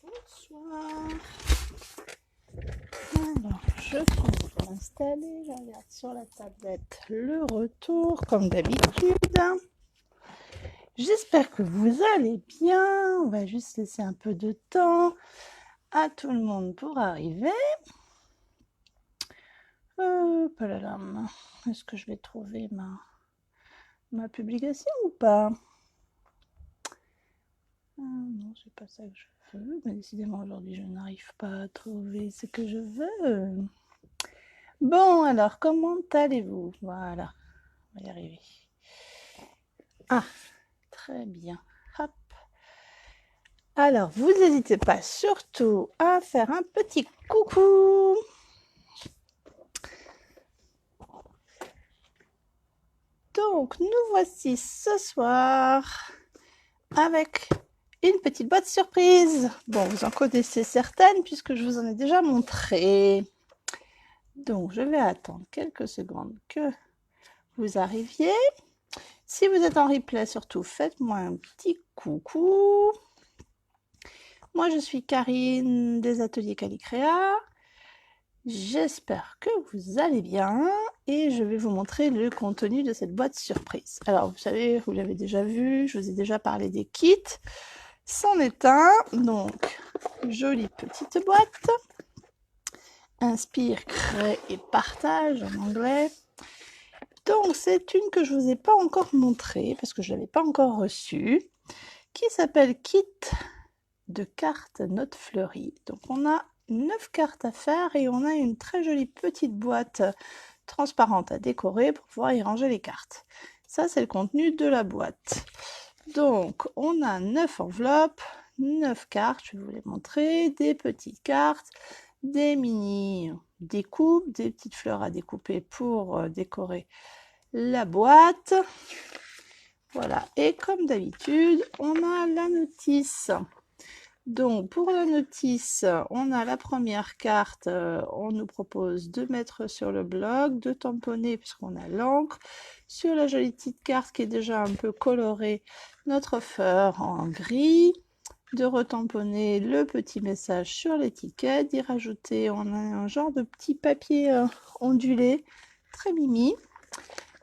Bonsoir. Alors, je commence à l'installer. Je regarde sur la tablette le retour, comme d'habitude. J'espère que vous allez bien. On va juste laisser un peu de temps à tout le monde pour arriver. Palalam. Est-ce que je vais trouver ma publication ou pas? Non, c'est pas ça que je veux. Mais décidément, aujourd'hui, je n'arrive pas à trouver ce que je veux. Bon, alors, comment allez-vous? Voilà, on va y arriver. Ah, très bien. Hop. Alors, vous n'hésitez pas surtout à faire un petit coucou. Donc, nous voici ce soir avec une petite boîte surprise. Bon, vous en connaissez certaines puisque je vous en ai déjà montré. Donc, je vais attendre quelques secondes que vous arriviez. Si vous êtes en replay, surtout, faites-moi un petit coucou. Moi, je suis Karine des Ateliers Calicréa. J'espère que vous allez bien et je vais vous montrer le contenu de cette boîte surprise. Alors, vous savez, vous l'avez déjà vu, je vous ai déjà parlé des kits. C'en est un, donc, jolie petite boîte. Inspire, crée et partage en anglais. Donc, c'est une que je ne vous ai pas encore montrée parce que je ne l'avais pas encore reçue, qui s'appelle Kit de cartes notes fleuries. Donc, on a 9 cartes à faire et on a une très jolie petite boîte transparente à décorer pour pouvoir y ranger les cartes. Ça, c'est le contenu de la boîte. Donc, on a 9 enveloppes, 9 cartes, je vais vous les montrer, des petites cartes, des mini découpes, des petites fleurs à découper pour décorer la boîte. Voilà, et comme d'habitude, on a la notice. Donc, pour la notice, on a la première carte, on nous propose de mettre sur le bloc, de tamponner puisqu'on a l'encre. Sur la jolie petite carte qui est déjà un peu colorée, notre fleur en gris. De retamponner le petit message sur l'étiquette, d'y rajouter, on a un genre de petit papier ondulé, très mimi.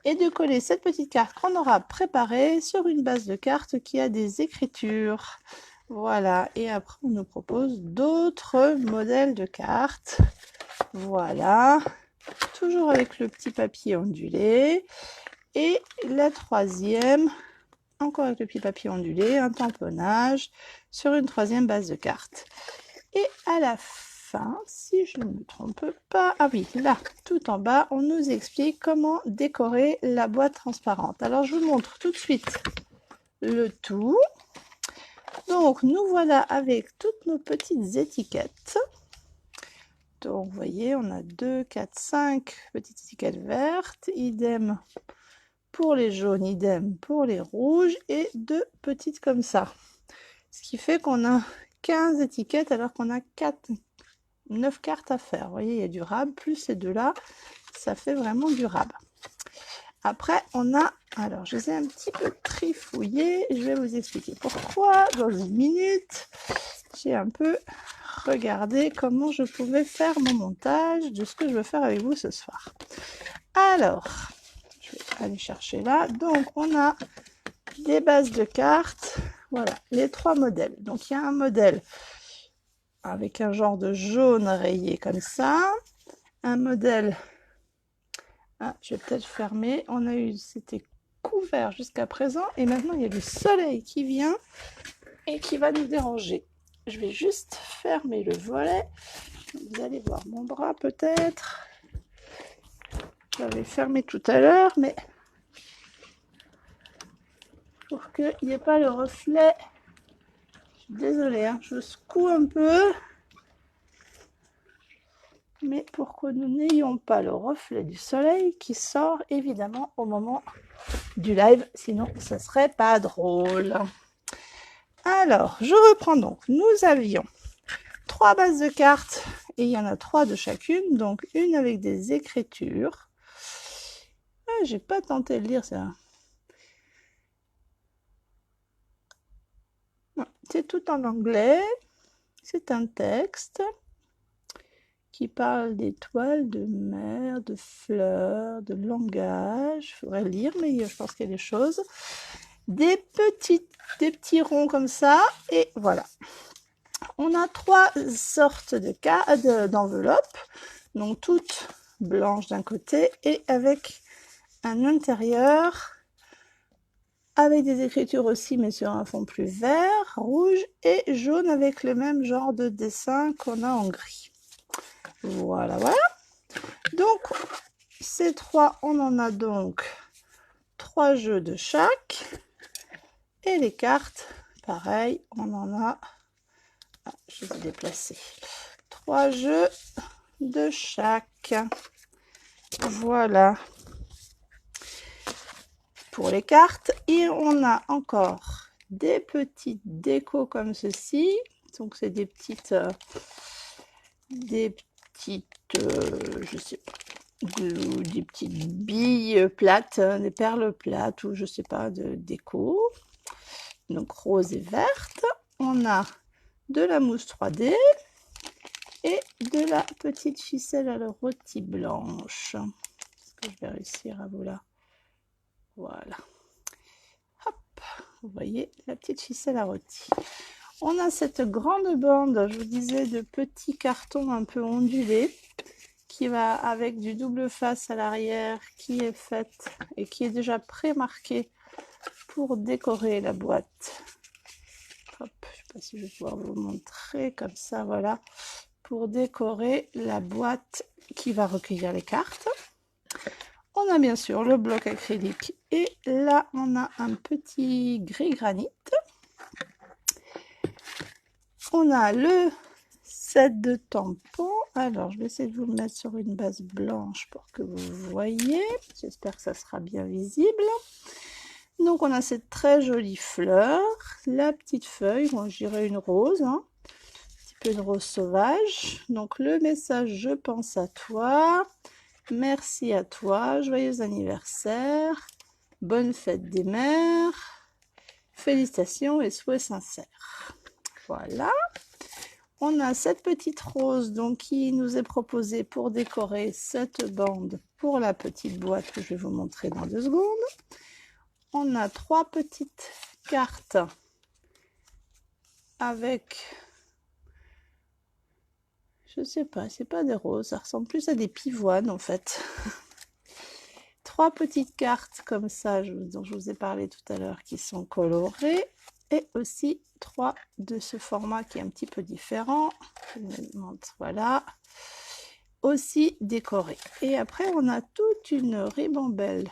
Et de coller cette petite carte qu'on aura préparée sur une base de cartes qui a des écritures. Voilà, et après on nous propose d'autres modèles de cartes. Voilà, toujours avec le petit papier ondulé. Et la troisième, encore avec le petit papier ondulé, un tamponnage sur une troisième base de cartes. Et à la fin, si je ne me trompe pas, ah oui, là, tout en bas, on nous explique comment décorer la boîte transparente. Alors, je vous montre tout de suite le tout. Donc, nous voilà avec toutes nos petites étiquettes. Donc, vous voyez, on a 2, 4, 5 petites étiquettes vertes. Idem pour les jaunes, idem pour les rouges. Et 2 petites comme ça. Ce qui fait qu'on a 15 étiquettes alors qu'on a 9 cartes à faire. Vous voyez, il y a du rab, plus ces deux-là, ça fait vraiment du rab. Après, on a, alors je les ai un petit peu trifouillés, je vais vous expliquer pourquoi dans une minute. J'ai un peu regardé comment je pouvais faire mon montage de ce que je veux faire avec vous ce soir. Alors, je vais aller chercher là. Donc, on a des bases de cartes. Voilà, les 3 modèles. Donc, il y a un modèle avec un genre de jaune rayé comme ça. Un modèle, ah, je vais peut-être fermer, on a eu, c'était couvert jusqu'à présent, et maintenant il y a du soleil qui vient et qui va nous déranger. Je vais juste fermer le volet, vous allez voir mon bras peut-être, je l'avais fermé tout à l'heure, mais pour qu'il n'y ait pas le reflet, je suis désolée, hein, je secoue un peu, mais pour que nous n'ayons pas le reflet du soleil qui sort évidemment au moment du live, sinon ça serait pas drôle. Alors, je reprends donc. Nous avions 3 bases de cartes et il y en a 3 de chacune, donc une avec des écritures. Ah, j'ai pas tenté de lire ça. C'est tout en anglais. C'est un texte qui parle d'étoiles, de mer, de fleurs, de langage. Il faudrait lire, mais je pense qu'il y a des choses. Des petits ronds comme ça, et voilà. On a 3 sortes d'enveloppes, donc toutes blanches d'un côté et avec un intérieur avec des écritures aussi, mais sur un fond plus vert, rouge et jaune avec le même genre de dessin qu'on a en gris. Voilà, voilà. Donc, ces 3, on en a donc 3 jeux de chaque. Et les cartes, pareil, on en a... Ah, je les ai déplacées. 3 jeux de chaque. Voilà. Pour les cartes. Et on a encore des petites décos comme ceci. Donc, c'est des petites... je sais pas, des petites billes plates, des perles plates ou je sais pas, de déco. Donc rose et verte. On a de la mousse 3D et de la petite ficelle à la rôti blanche. Est-ce que je vais réussir à vous la... Voilà. Hop, vous voyez la petite ficelle à rôti. On a cette grande bande, je vous disais, de petits cartons un peu ondulés qui va avec du double face à l'arrière qui est faite et qui est déjà pré-marquée pour décorer la boîte. Hop, je ne sais pas si je vais pouvoir vous montrer comme ça, voilà, pour décorer la boîte qui va recueillir les cartes. On a bien sûr le bloc acrylique et là on a un petit gris granit. On a le set de tampons. Alors, je vais essayer de vous le mettre sur une base blanche pour que vous voyez. J'espère que ça sera bien visible. Donc, on a cette très jolie fleur, la petite feuille, moi je dirais une rose, un petit peu une rose sauvage. Donc, le message « Je pense à toi »,« Merci à toi »,« Joyeux anniversaire »,« Bonne fête des mères »,« Félicitations et souhaits sincères ». Voilà. On a cette petite rose donc, qui nous est proposée pour décorer cette bande pour la petite boîte que je vais vous montrer dans 2 secondes. On a 3 petites cartes avec, je sais pas, c'est pas des roses, ça ressemble plus à des pivoines en fait. 3 petites cartes comme ça dont je vous ai parlé tout à l'heure qui sont colorées. Et aussi 3 de ce format qui est un petit peu différent. Je vous montre, voilà. Aussi décoré. Et après, on a toute une ribambelle.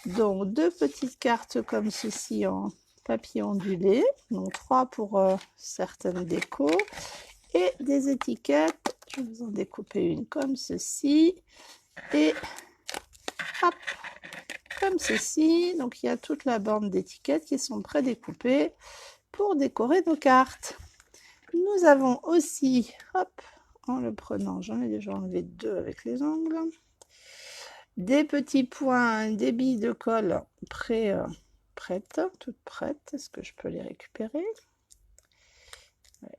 Donc, 2 petites cartes comme ceci en papier ondulé. Donc, 3 pour certaines décos. Et des étiquettes. Je vais vous en découper une comme ceci. Et hop, comme ceci. Donc, il y a toute la bande d'étiquettes qui sont prédécoupées pour décorer nos cartes. Nous avons aussi, hop, en le prenant, j'en ai déjà enlevé 2 avec les ongles, des petits points, des billes de colle prêtes, toutes prêtes. Est-ce que je peux les récupérer?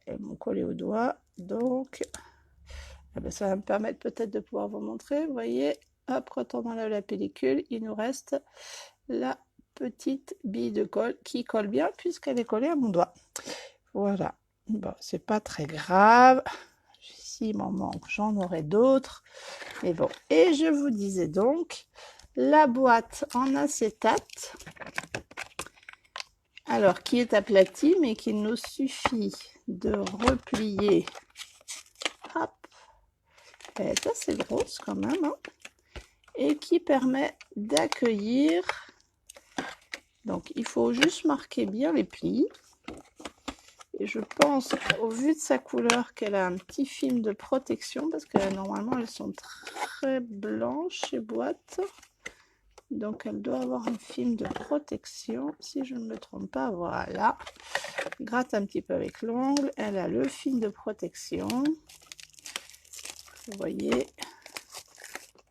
Elles m'ont collé au doigt, donc ça va me permettre peut-être de pouvoir vous montrer. Vous voyez, hop, quand on enlève la pellicule, il nous reste la petite bille de colle qui colle bien puisqu'elle est collée à mon doigt. Voilà, bon, c'est pas très grave. S'il m'en manque, j'en aurai d'autres. Mais bon, et je vous disais donc, la boîte en acétate, alors qui est aplatie, mais qu'il nous suffit de replier. Hop, elle est assez grosse quand même, hein, et qui permet d'accueillir. Donc, il faut juste marquer bien les plis. Et je pense, au vu de sa couleur, qu'elle a un petit film de protection, parce que normalement, elles sont très blanches, ces boîtes. Donc, elle doit avoir un film de protection, si je ne me trompe pas. Voilà. Gratte un petit peu avec l'ongle. Elle a le film de protection. Vous voyez.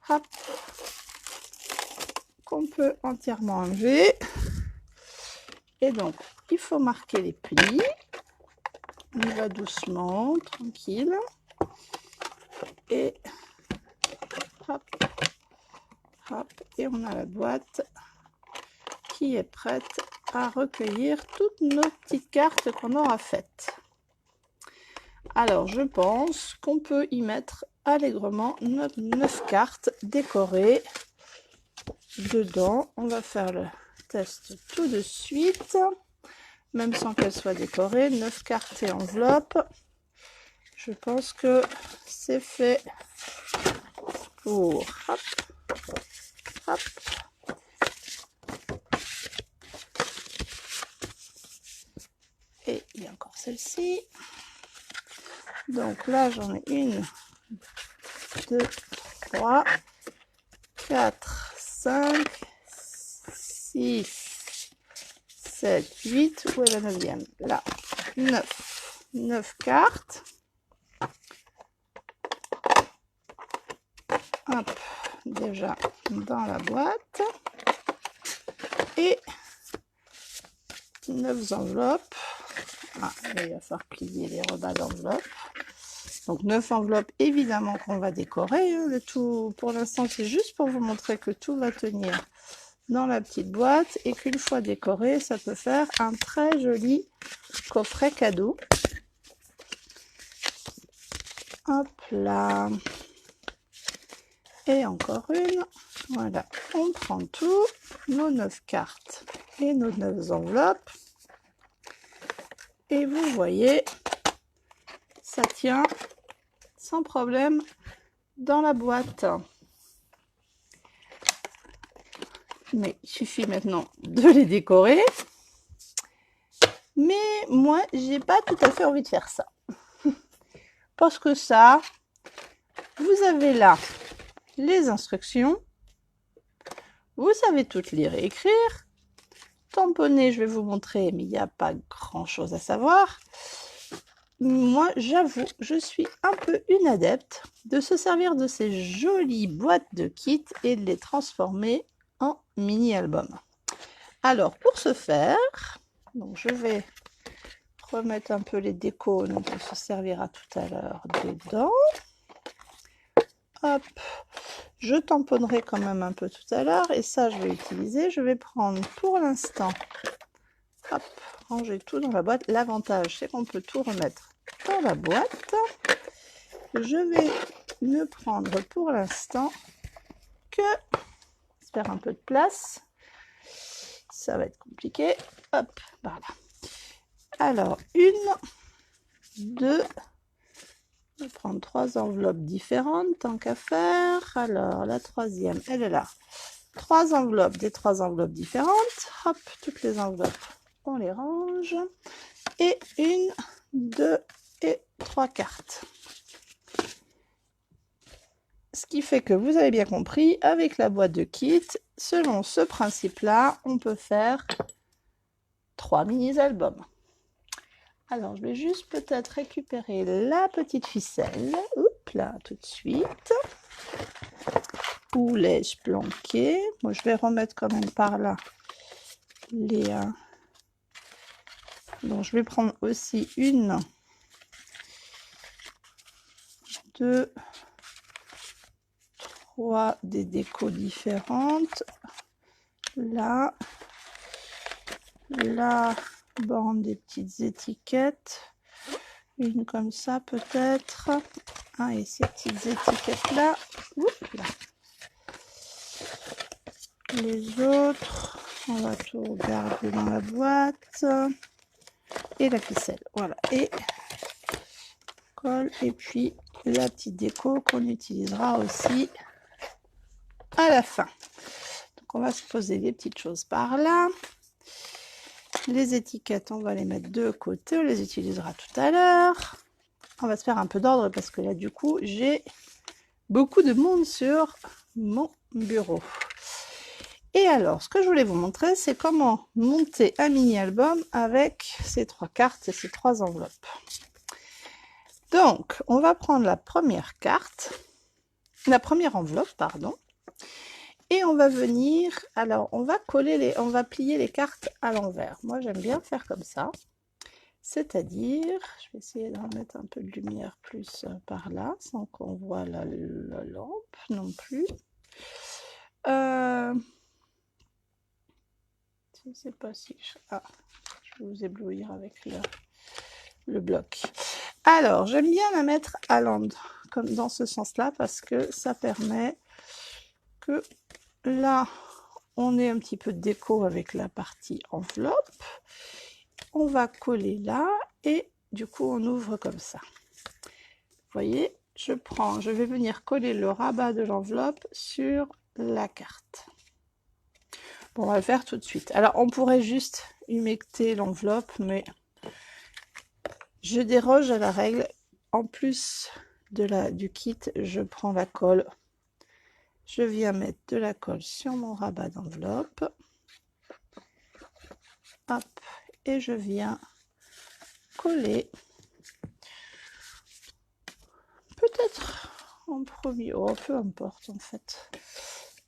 Hop. Qu'on peut entièrement enlever. Et donc, il faut marquer les plis. On y va doucement, tranquille. Et hop, hop, et on a la boîte qui est prête à recueillir toutes nos petites cartes qu'on aura faites. Alors, je pense qu'on peut y mettre allègrement notre 9 cartes décorées dedans. On va faire le test tout de suite, même sans qu'elles soient décorées. 9 cartes et enveloppe. Je pense que c'est fait pour... Hop, hop. Et il y a encore celle-ci. Donc là, j'en ai 1, 2, 3, 4, 5, 6, 7, 8. Où est la 9e? Là, 9. 9 cartes. Hop, déjà dans la boîte. Et 9 enveloppes. Ah, là, il va falloir plier les rebats d'enveloppes. Donc 9 enveloppes, évidemment qu'on va décorer. Hein, le tout, pour l'instant, c'est juste pour vous montrer que tout va tenir dans la petite boîte et qu'une fois décoré, ça peut faire un très joli coffret cadeau. Hop là. Et encore une. Voilà, on prend tout, nos 9 cartes et nos 9 enveloppes. Et vous voyez, ça tient sans problème dans la boîte. Mais il suffit maintenant de les décorer. Mais moi, j'ai pas tout à fait envie de faire ça. Parce que ça, vous avez là les instructions. Vous savez toutes lire et écrire. Tamponner, je vais vous montrer, mais il n'y a pas grand-chose à savoir. Moi, j'avoue, je suis un peu une adepte de se servir de ces jolies boîtes de kits et de les transformer en mini-albums. Alors, pour ce faire, donc je vais remettre un peu les décos dont on se servira tout à l'heure dedans. Hop, je tamponnerai quand même un peu tout à l'heure et ça, je vais utiliser. Je vais prendre pour l'instant, hop, ranger tout dans la boîte. L'avantage, c'est qu'on peut tout remettre dans la boîte. Je vais ne prendre pour l'instant que, faire un peu de place. Ça va être compliqué. Hop, voilà. Alors, 1, 2, je vais prendre 3 enveloppes différentes, tant qu'à faire. Alors, la troisième, elle est là. 3 enveloppes, des 3 enveloppes différentes. Hop, toutes les enveloppes, on les range. Et 1, 2 et 3 cartes. Ce qui fait que vous avez bien compris, avec la boîte de kit, selon ce principe-là, on peut faire 3 mini-albums. Alors, je vais juste peut-être récupérer la petite ficelle. Oups, là, tout de suite. Où l'ai-je planqué? Moi, je vais remettre quand même par là les... Donc, je vais prendre aussi 1, 2, 3 des décos différentes. Là, la bande des petites étiquettes. Une comme ça peut-être. Ah, et ces petites étiquettes-là. Là. Les autres, on va tout garder dans la boîte. Et la ficelle, voilà. Et colle. Et puis la petite déco qu'on utilisera aussi à la fin. Donc on va se poser des petites choses par là. Les étiquettes, on va les mettre de côté. On les utilisera tout à l'heure. On va se faire un peu d'ordre parce que là, du coup, j'ai beaucoup de monde sur mon bureau. Et alors, ce que je voulais vous montrer, c'est comment monter un mini-album avec ces 3 cartes et ces 3 enveloppes. Donc, on va prendre la première carte, la première enveloppe, pardon, et on va venir, alors on va coller on va plier les cartes à l'envers. Moi, j'aime bien faire comme ça. C'est-à-dire, je vais essayer de remettre un peu de lumière plus par là, sans qu'on voit la lampe non plus. Je ne sais pas si... je vais vous éblouir avec le bloc. Alors, j'aime bien la mettre à l'endroit, comme dans ce sens-là, parce que ça permet que là, on ait un petit peu de déco avec la partie enveloppe. On va coller là et du coup, on ouvre comme ça. Vous voyez, je vais venir coller le rabat de l'enveloppe sur la carte. Bon, on va le faire tout de suite. Alors, on pourrait juste humecter l'enveloppe, mais je déroge à la règle. En plus du kit, je prends la colle. Je viens mettre de la colle sur mon rabat d'enveloppe. Hop, et je viens coller. Peut-être en premier, oh, peu importe en fait.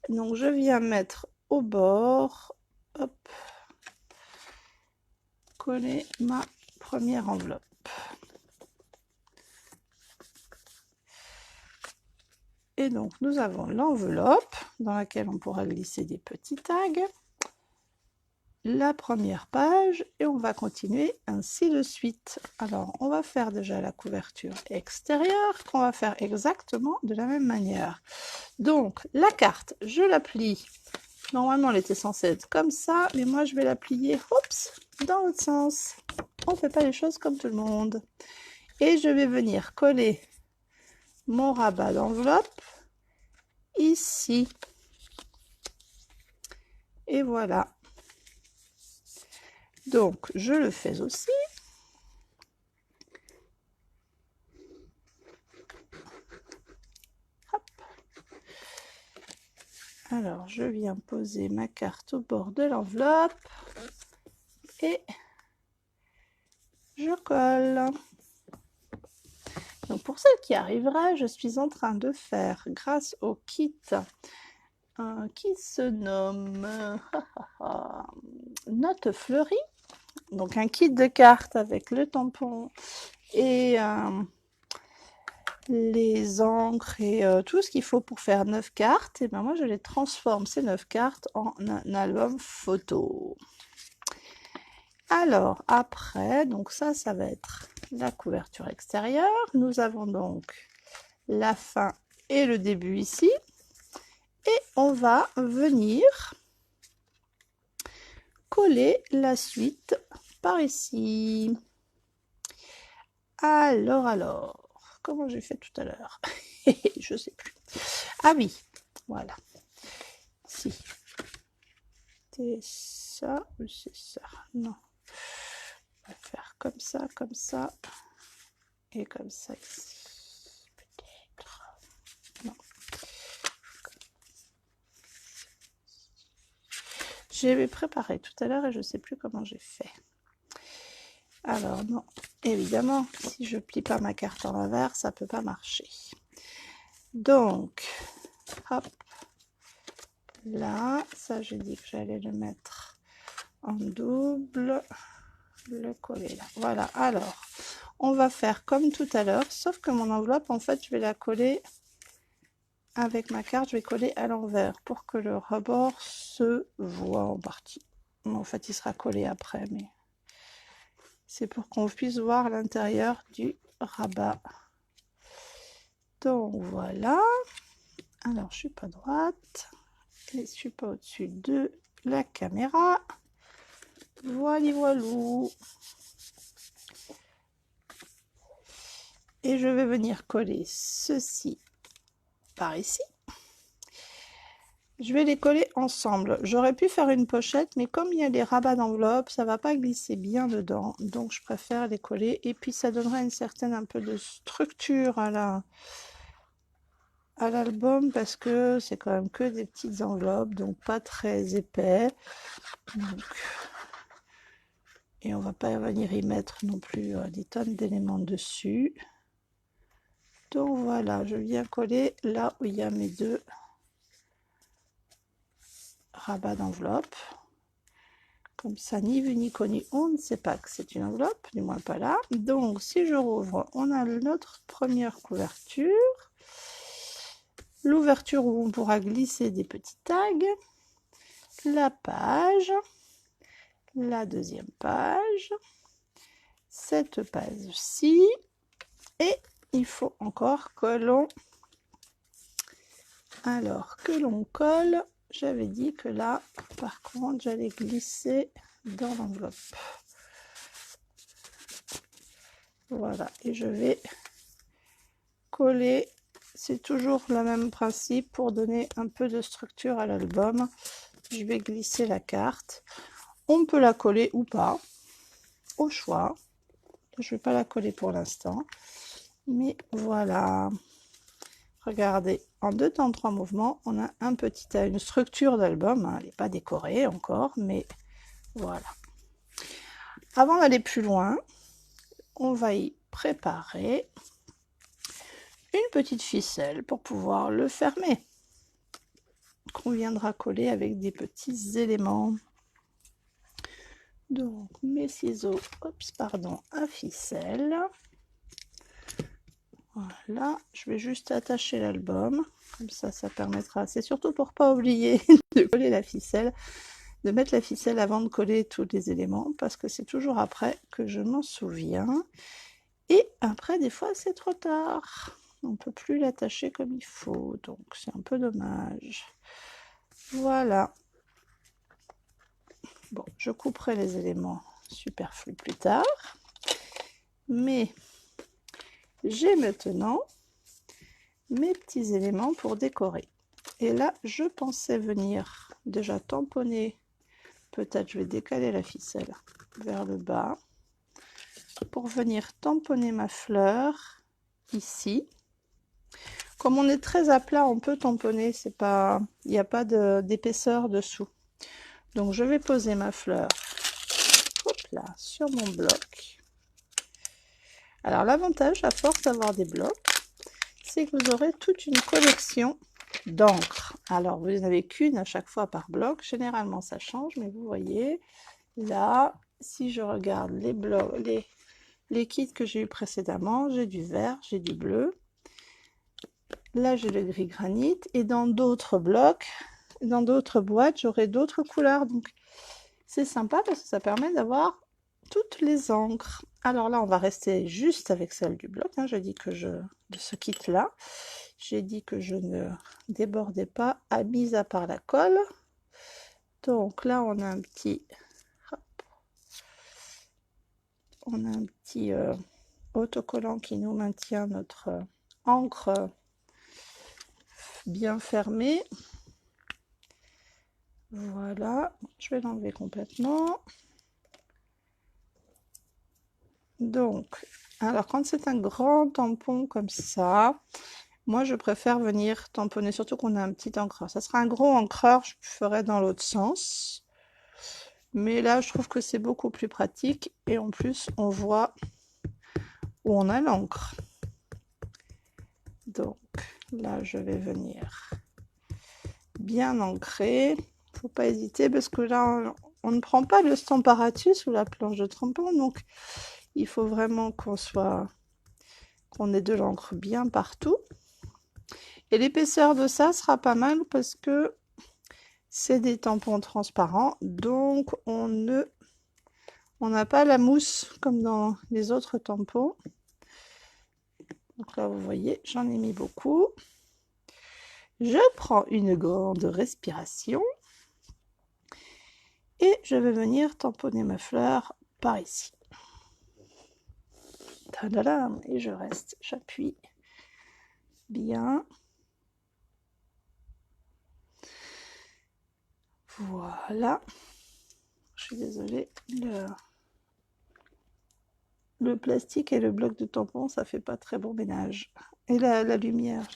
Donc je viens mettre au bord, hop, coller ma première enveloppe. Et donc nous avons l'enveloppe dans laquelle on pourra glisser des petits tags, la première page et on va continuer ainsi de suite. Alors on va faire déjà la couverture extérieure qu'on va faire exactement de la même manière. Donc la carte, je la plie. Normalement elle était censée être comme ça, mais moi je vais la plier, oups, dans l'autre sens. On ne fait pas les choses comme tout le monde. Et je vais venir coller mon rabat d'enveloppe ici. Et voilà. Donc je le fais aussi. Hop. Alors je viens poser ma carte au bord de l'enveloppe et je colle. Donc pour celle qui arrivera, je suis en train de faire, grâce au kit qui se nomme Note fleurie, donc un kit de cartes avec le tampon et les encres et tout ce qu'il faut pour faire 9 cartes. Et ben moi je les transforme, ces 9 cartes, en un album photo. Alors après, donc ça va être la couverture extérieure. Nous avons donc la fin et le début ici. Et on va venir coller la suite par ici. Alors, comment j'ai fait tout à l'heure? Je sais plus. Ah oui, voilà. Si. C'est ça ou c'est ça? Non. On va faire comme ça et comme ça ici. Peut-être. Non. J'ai préparé tout à l'heure et je ne sais plus comment j'ai fait. Alors non, évidemment, si je plie pas ma carte en l'envers, ça peut pas marcher. Donc, hop, là, ça j'ai dit que j'allais le mettre en double, le coller là. Voilà, alors, on va faire comme tout à l'heure, sauf que mon enveloppe, en fait, je vais la coller avec ma carte, je vais coller à l'envers pour que le rebord se voit en partie. En fait, il sera collé après, mais c'est pour qu'on puisse voir l'intérieur du rabat. Donc voilà. Alors je suis pas droite et je suis pas au-dessus de la caméra. Voilà, voilou. Et je vais venir coller ceci par ici. Je vais les coller ensemble. J'aurais pu faire une pochette, mais comme il y a les rabats d'enveloppe, ça va pas glisser bien dedans. Donc je préfère les coller. Et puis ça donnera une certaine un peu de structure à l'album parce que c'est quand même que des petites enveloppes, donc pas très épais. Donc, et on va pas venir y mettre non plus des tonnes d'éléments dessus. Donc voilà, je viens coller là où il y a mes deux rabats d'enveloppe. Comme ça, ni vu ni connu, on ne sait pas que c'est une enveloppe, du moins pas là. Donc, si je rouvre, on a notre première couverture. L'ouverture où on pourra glisser des petits tags. La page. La deuxième page. Cette page-ci. Et il faut encore que l'on... Alors, que l'on colle... J'avais dit que là, par contre, j'allais glisser dans l'enveloppe. Voilà, et je vais coller. C'est toujours le même principe pour donner un peu de structure à l'album. Je vais glisser la carte. On peut la coller ou pas, au choix. Je ne vais pas la coller pour l'instant. Mais voilà. Regardez, en 2 temps 3 mouvements, on a une structure d'album. Hein. Elle n'est pas décorée encore, mais voilà. Avant d'aller plus loin, on va y préparer une petite ficelle pour pouvoir le fermer, qu'on viendra coller avec des petits éléments. Donc mes ciseaux, à ficelle. Voilà, je vais juste attacher l'album, comme ça permettra, c'est surtout pour pas oublier de coller la ficelle, de mettre la ficelle avant de coller tous les éléments, parce que c'est toujours après que je m'en souviens, et après des fois c'est trop tard, on ne peut plus l'attacher comme il faut, donc c'est un peu dommage. Voilà, bon, je couperai les éléments superflus plus tard, mais j'ai maintenant mes petits éléments pour décorer. Et là, je pensais venir déjà tamponner, peut-être je vais décaler la ficelle vers le bas, pour venir tamponner ma fleur ici. Comme on est très à plat, on peut tamponner, c'est pas, il n'y a pas d'épaisseur dessous. Donc je vais poser ma fleur, hop là, sur mon bloc. Alors l'avantage, à force d'avoir des blocs, c'est que vous aurez toute une collection d'encre. Alors vous n'en avez qu'une à chaque fois par bloc, généralement ça change, mais vous voyez, là, si je regarde les blocs, les kits que j'ai eu précédemment, j'ai du vert, j'ai du bleu, là j'ai le gris granit, et dans d'autres blocs, dans d'autres boîtes, j'aurai d'autres couleurs, donc c'est sympa parce que ça permet d'avoir toutes les encres. Alors là, on va rester juste avec celle du bloc. Hein. J'ai dit que de ce kit-là, j'ai dit que je ne débordais pas, mis à part la colle. Donc là, on a un petit, autocollant qui nous maintient notre encre bien fermée. Voilà, je vais l'enlever complètement. Donc, alors quand c'est un grand tampon comme ça, moi je préfère venir tamponner, surtout qu'on a un petit encreur. Ça sera un gros encreur, je ferai dans l'autre sens. Mais là, je trouve que c'est beaucoup plus pratique. Et en plus, on voit où on a l'encre. Donc, là, je vais venir bien ancrer. Il ne faut pas hésiter parce que là, on ne prend pas le Stamparatus ou la planche de tampon. Donc, il faut vraiment qu'on ait de l'encre bien partout. Et l'épaisseur de ça sera pas mal parce que c'est des tampons transparents. Donc, on n'a pas la mousse comme dans les autres tampons. Donc là, vous voyez, j'en ai mis beaucoup. Je prends une grande respiration. Et je vais venir tamponner ma fleur par ici. Tadadam, et je reste, j'appuie bien. Voilà. Je suis désolée. Le plastique et le bloc de tampon, ça fait pas très bon ménage. Et la lumière,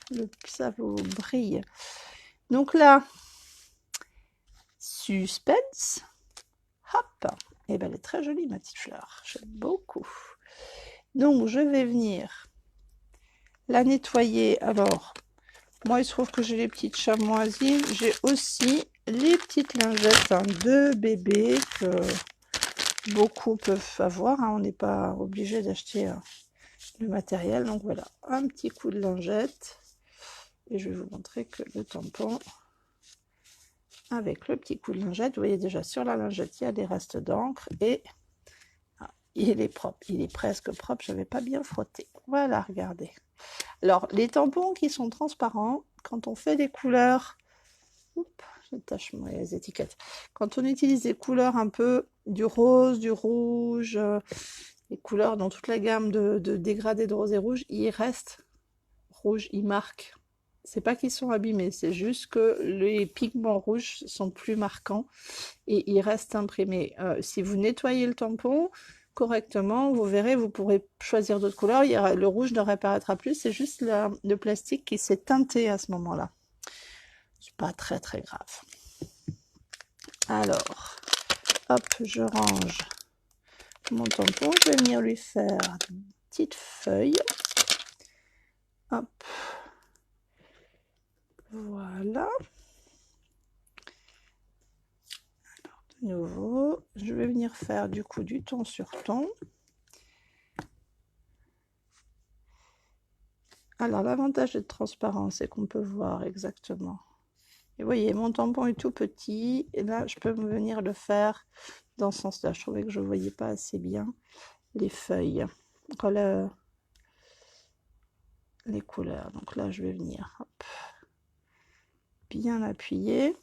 ça vous brille. Donc là, suspense. Hop. Et ben elle est très jolie ma petite fleur. J'aime beaucoup. Donc je vais venir la nettoyer. Alors, moi il se trouve que j'ai les petites chamoisines. J'ai aussi les petites lingettes de bébé que beaucoup peuvent avoir, hein. On n'est pas obligé d'acheter le matériel. Donc voilà, un petit coup de lingette. Et je vais vous montrer que le tampon, avec le petit coup de lingette, vous voyez déjà sur la lingette, il y a des restes d'encre et il est propre. Il est presque propre, je n'avais pas bien frotté. Voilà, regardez. Alors, les tampons qui sont transparents, quand on fait des couleurs... Oups, je tâche les étiquettes. Quand on utilise des couleurs un peu du rose, du rouge, les couleurs dans toute la gamme de dégradés de rose et rouge, ils restent rouges, ils marquent. C'est pas qu'ils sont abîmés, c'est juste que les pigments rouges sont plus marquants et ils restent imprimés. Si vous nettoyez le tampon correctement, vous verrez, vous pourrez choisir d'autres couleurs. Le rouge ne réapparaîtra plus, c'est juste le plastique qui s'est teinté à ce moment-là. C'est pas très très grave. Alors, hop, je range mon tampon. Je vais venir lui faire une petite feuille. Hop. Voilà. Alors, de nouveau, je vais venir faire du coup du ton sur ton. Alors, l'avantage d'être transparent, c'est qu'on peut voir exactement. Et vous voyez, mon tampon est tout petit. Et là, je peux venir le faire dans ce sens-là. Je trouvais que je ne voyais pas assez bien les feuilles. Voilà les couleurs. Donc là, je vais venir hop, bien appuyer.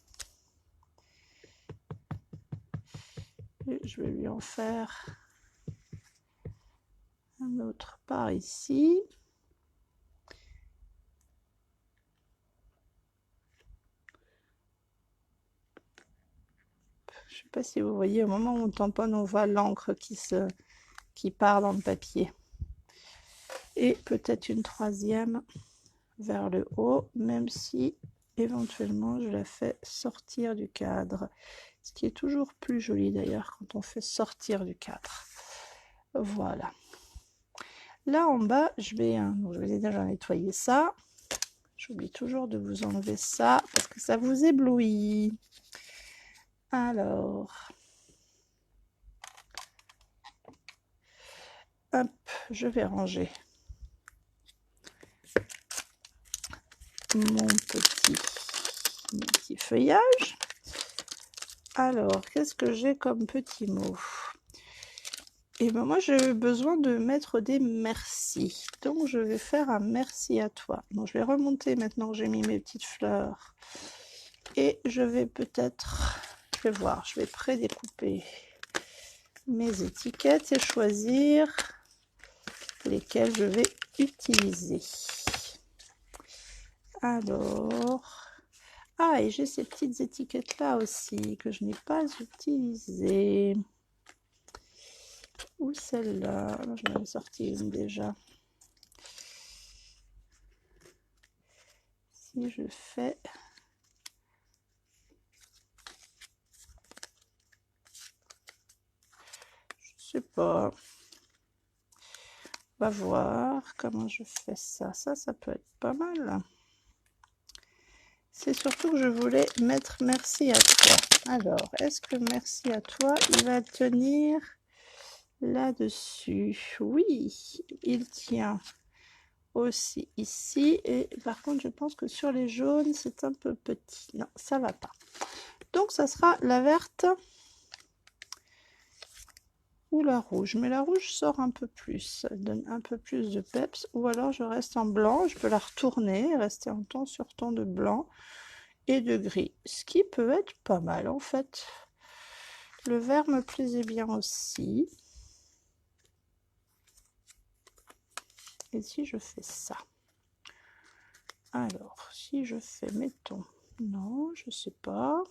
Et je vais lui en faire un autre par ici. Je ne sais pas si vous voyez, au moment où on tamponne, on voit l'encre qui part dans le papier. Et peut-être une troisième vers le haut, même si éventuellement je la fais sortir du cadre. Ce qui est toujours plus joli d'ailleurs quand on fait sortir du cadre. Voilà. Là en bas, je vais déjà nettoyer ça. J'oublie toujours de vous enlever ça parce que ça vous éblouit. Alors, hop, je vais ranger mon petit feuillage. Alors, qu'est-ce que j'ai comme petit mot? Et ben moi, j'ai besoin de mettre des merci. Donc, je vais faire un merci à toi. Donc, je vais remonter maintenant que j'ai mis mes petites fleurs. Et je vais peut-être, je vais voir, je vais prédécouper mes étiquettes et choisir lesquelles je vais utiliser. Alors, ah, et j'ai ces petites étiquettes là aussi que je n'ai pas utilisées. Ou celle-là, je m'en ai sorti une déjà. Si je fais... Je sais pas. On va voir comment je fais ça. Ça peut être pas mal. C'est surtout que je voulais mettre merci à toi. Alors, est-ce que merci à toi, il va tenir là-dessus? Oui, il tient aussi ici. Et par contre, je pense que sur les jaunes, c'est un peu petit. Non, ça va pas. Donc, ça sera la verte ou la rouge. Mais la rouge sort un peu plus. Elle donne un peu plus de peps. Ou alors, je reste en blanc. Je peux la retourner, rester en ton sur ton de blanc et de gris. Ce qui peut être pas mal, en fait. Le vert me plaisait bien aussi. Et si je fais ça? Alors, si je fais, mettons, non, je sais pas.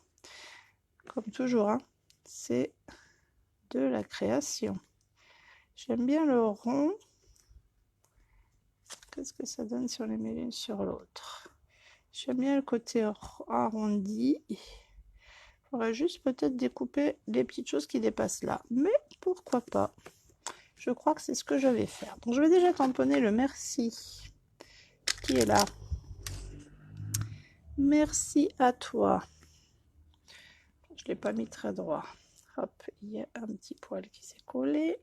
Comme toujours, hein, c'est de la création. J'aime bien le rond. Qu'est-ce que ça donne si on les met l'une sur l'autre? J'aime bien le côté arrondi. Il faudrait juste peut-être découper les petites choses qui dépassent là. Mais pourquoi pas? Je crois que c'est ce que je vais faire. Donc, je vais déjà tamponner le merci qui est là. Merci à toi. je ne l'ai pas mis très droit. Hop, il y a un petit poil qui s'est collé.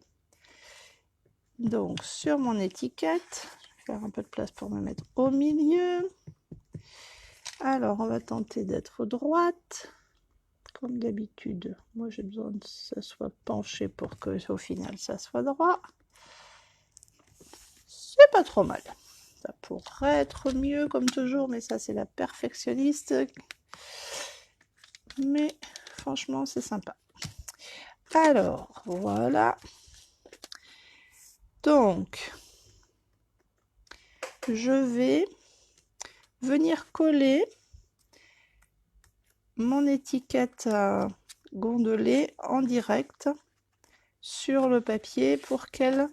Donc, sur mon étiquette, je vais faire un peu de place pour me mettre au milieu. Alors, on va tenter d'être droite. Comme d'habitude, moi j'ai besoin que ça soit penché pour que au final ça soit droit. C'est pas trop mal. Ça pourrait être mieux comme toujours, mais ça c'est la perfectionniste. Mais franchement c'est sympa. Alors voilà. Donc je vais venir coller mon étiquette à gondoler en direct sur le papier pour qu'elle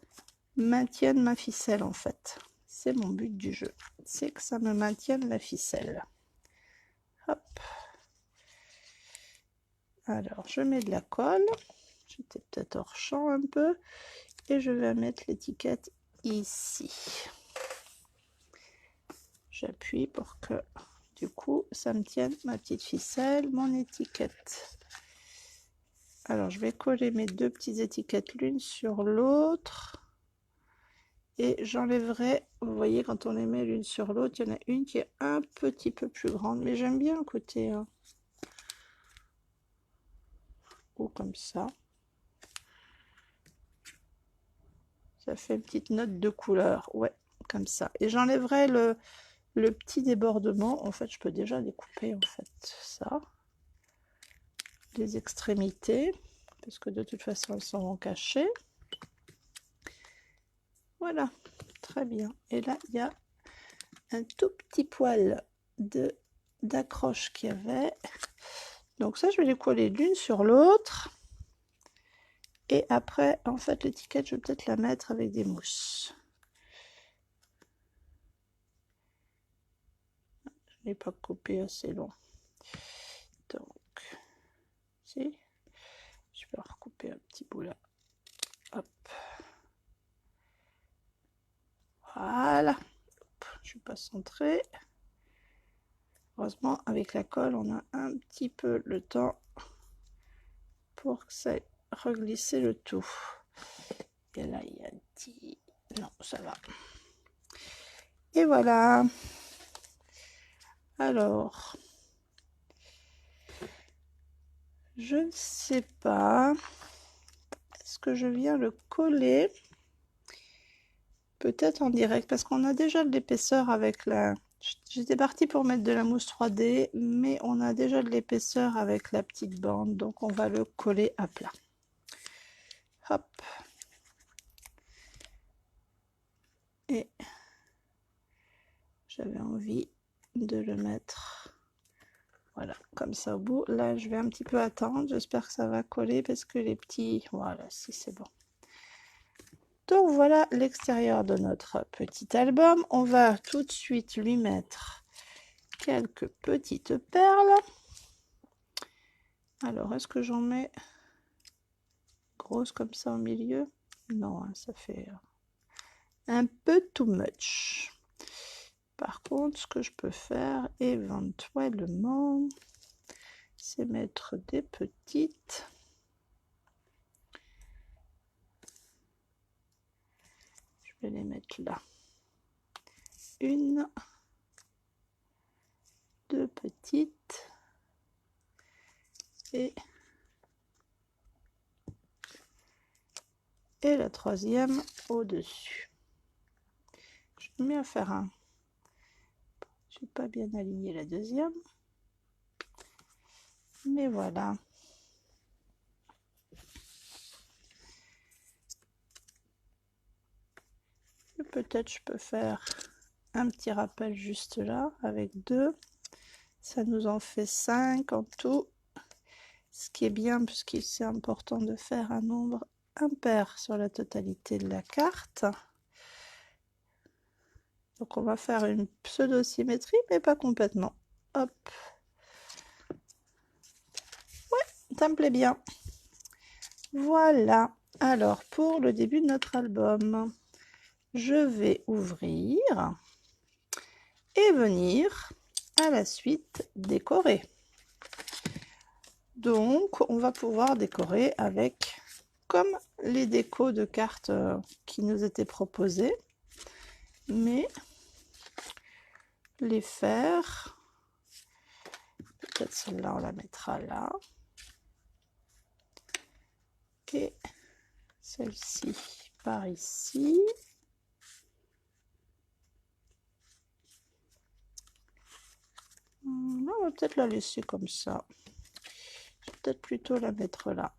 maintienne ma ficelle en fait. C'est mon but du jeu, c'est que ça me maintienne la ficelle. Hop. Alors je mets de la colle, j'étais peut-être hors champ un peu, et je vais mettre l'étiquette ici. J'appuie pour que du coup ça me tienne ma petite ficelle, mon étiquette. Alors je vais coller mes deux petites étiquettes l'une sur l'autre. Et j'enlèverai, vous voyez, quand on les met l'une sur l'autre, il y en a une qui est un petit peu plus grande, mais j'aime bien le côté ou comme ça. Ça fait une petite note de couleur, ouais, comme ça. Et j'enlèverai le petit débordement. En fait, je peux déjà découper en fait ça, les extrémités, parce que de toute façon elles seront cachées. Voilà, très bien. Et là, il y a un tout petit poil d'accroche qu'il y avait. Donc ça, je vais les coller l'une sur l'autre. Et après, en fait, l'étiquette, je vais peut-être la mettre avec des mousses. Je n'ai pas coupé assez long. Donc, si, je vais recouper un petit bout là. Hop. Voilà. Hop, je ne suis pas centrée. Heureusement, avec la colle, on a un petit peu le temps pour que ça reglisser le tout. Et là, il y a 10. Non, ça va. Et voilà. Alors, je ne sais pas. Est-ce que je viens le coller? Peut-être en direct, parce qu'on a déjà de l'épaisseur avec la... J'étais partie pour mettre de la mousse 3D, mais on a déjà de l'épaisseur avec la petite bande, donc on va le coller à plat. Hop. Et j'avais envie de le mettre, voilà, comme ça au bout. Là, je vais un petit peu attendre, j'espère que ça va coller, parce que les petits... Voilà, si c'est bon. Donc voilà l'extérieur de notre petit album. On va tout de suite lui mettre quelques petites perles. Alors, est-ce que j'en mets grosse comme ça au milieu? Non, hein, ça fait un peu too much. Par contre, ce que je peux faire éventuellement, c'est mettre des petites. Je vais les mettre là. Une, deux petites et la troisième au-dessus. Je me mets à faire un. Je n'ai pas bien aligné la deuxième. Mais voilà. Peut-être je peux faire un petit rappel juste là avec 2. Ça nous en fait 5 en tout. Ce qui est bien, puisque c'est important de faire un nombre impair sur la totalité de la carte. Donc on va faire une pseudo-symétrie, mais pas complètement. Hop. Ouais, ça me plaît bien. Voilà. Alors, pour le début de notre album, je vais ouvrir et venir à la suite décorer. Donc, on va pouvoir décorer avec, comme les décos de cartes qui nous étaient proposées, mais les faire. Peut-être celle-là, on la mettra là. Et celle-ci par ici. On va peut-être la laisser comme ça. Je vais peut-être plutôt la mettre là.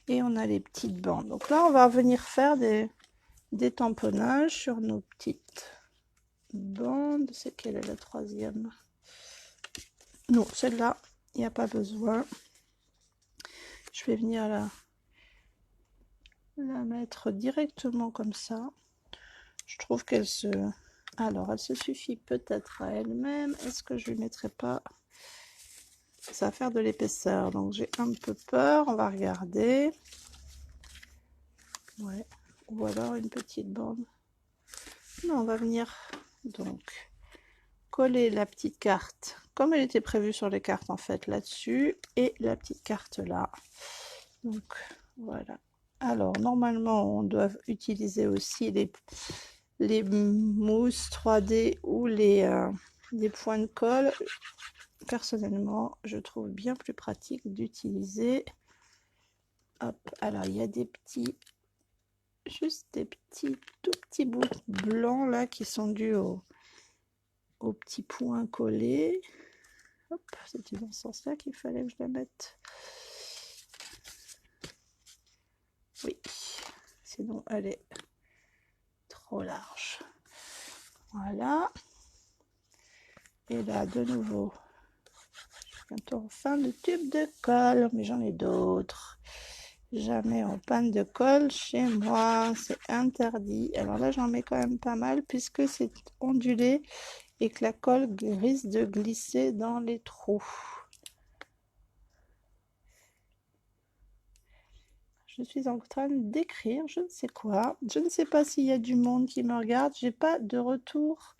Et on a les petites bandes. Donc là, on va venir faire des tamponnages sur nos petites bandes. C'est quelle est la troisième? Non, celle-là, il n'y a pas besoin. Je vais venir la mettre directement comme ça. Je trouve qu'elle se... Alors, elle se suffit peut-être à elle-même. Est-ce que je ne lui mettrai pas... Ça va faire de l'épaisseur, donc j'ai un peu peur. On va regarder. Ouais. Ou alors une petite bande. Non, on va venir donc coller la petite carte comme elle était prévue sur les cartes en fait là-dessus et la petite carte là. Donc voilà. Alors normalement on doit utiliser aussi les mousses 3D ou les points de colle. Personnellement, je trouve bien plus pratique d'utiliser. Hop, alors il y a des petits, juste des petits, tout petits bouts blancs là qui sont dus aux petits points collés. Hop, c'était dans ce sens-là qu'il fallait que je la mette. Oui, sinon elle est trop large. Voilà. Et là, de nouveau, bientôt en fin de tube de colle, mais j'en ai d'autres. Jamais en panne de colle chez moi, c'est interdit. Alors là, j'en mets quand même pas mal puisque c'est ondulé et que la colle risque de glisser dans les trous. Je suis en train d'écrire, je ne sais quoi. Je ne sais pas s'il y a du monde qui me regarde. J'ai pas de retour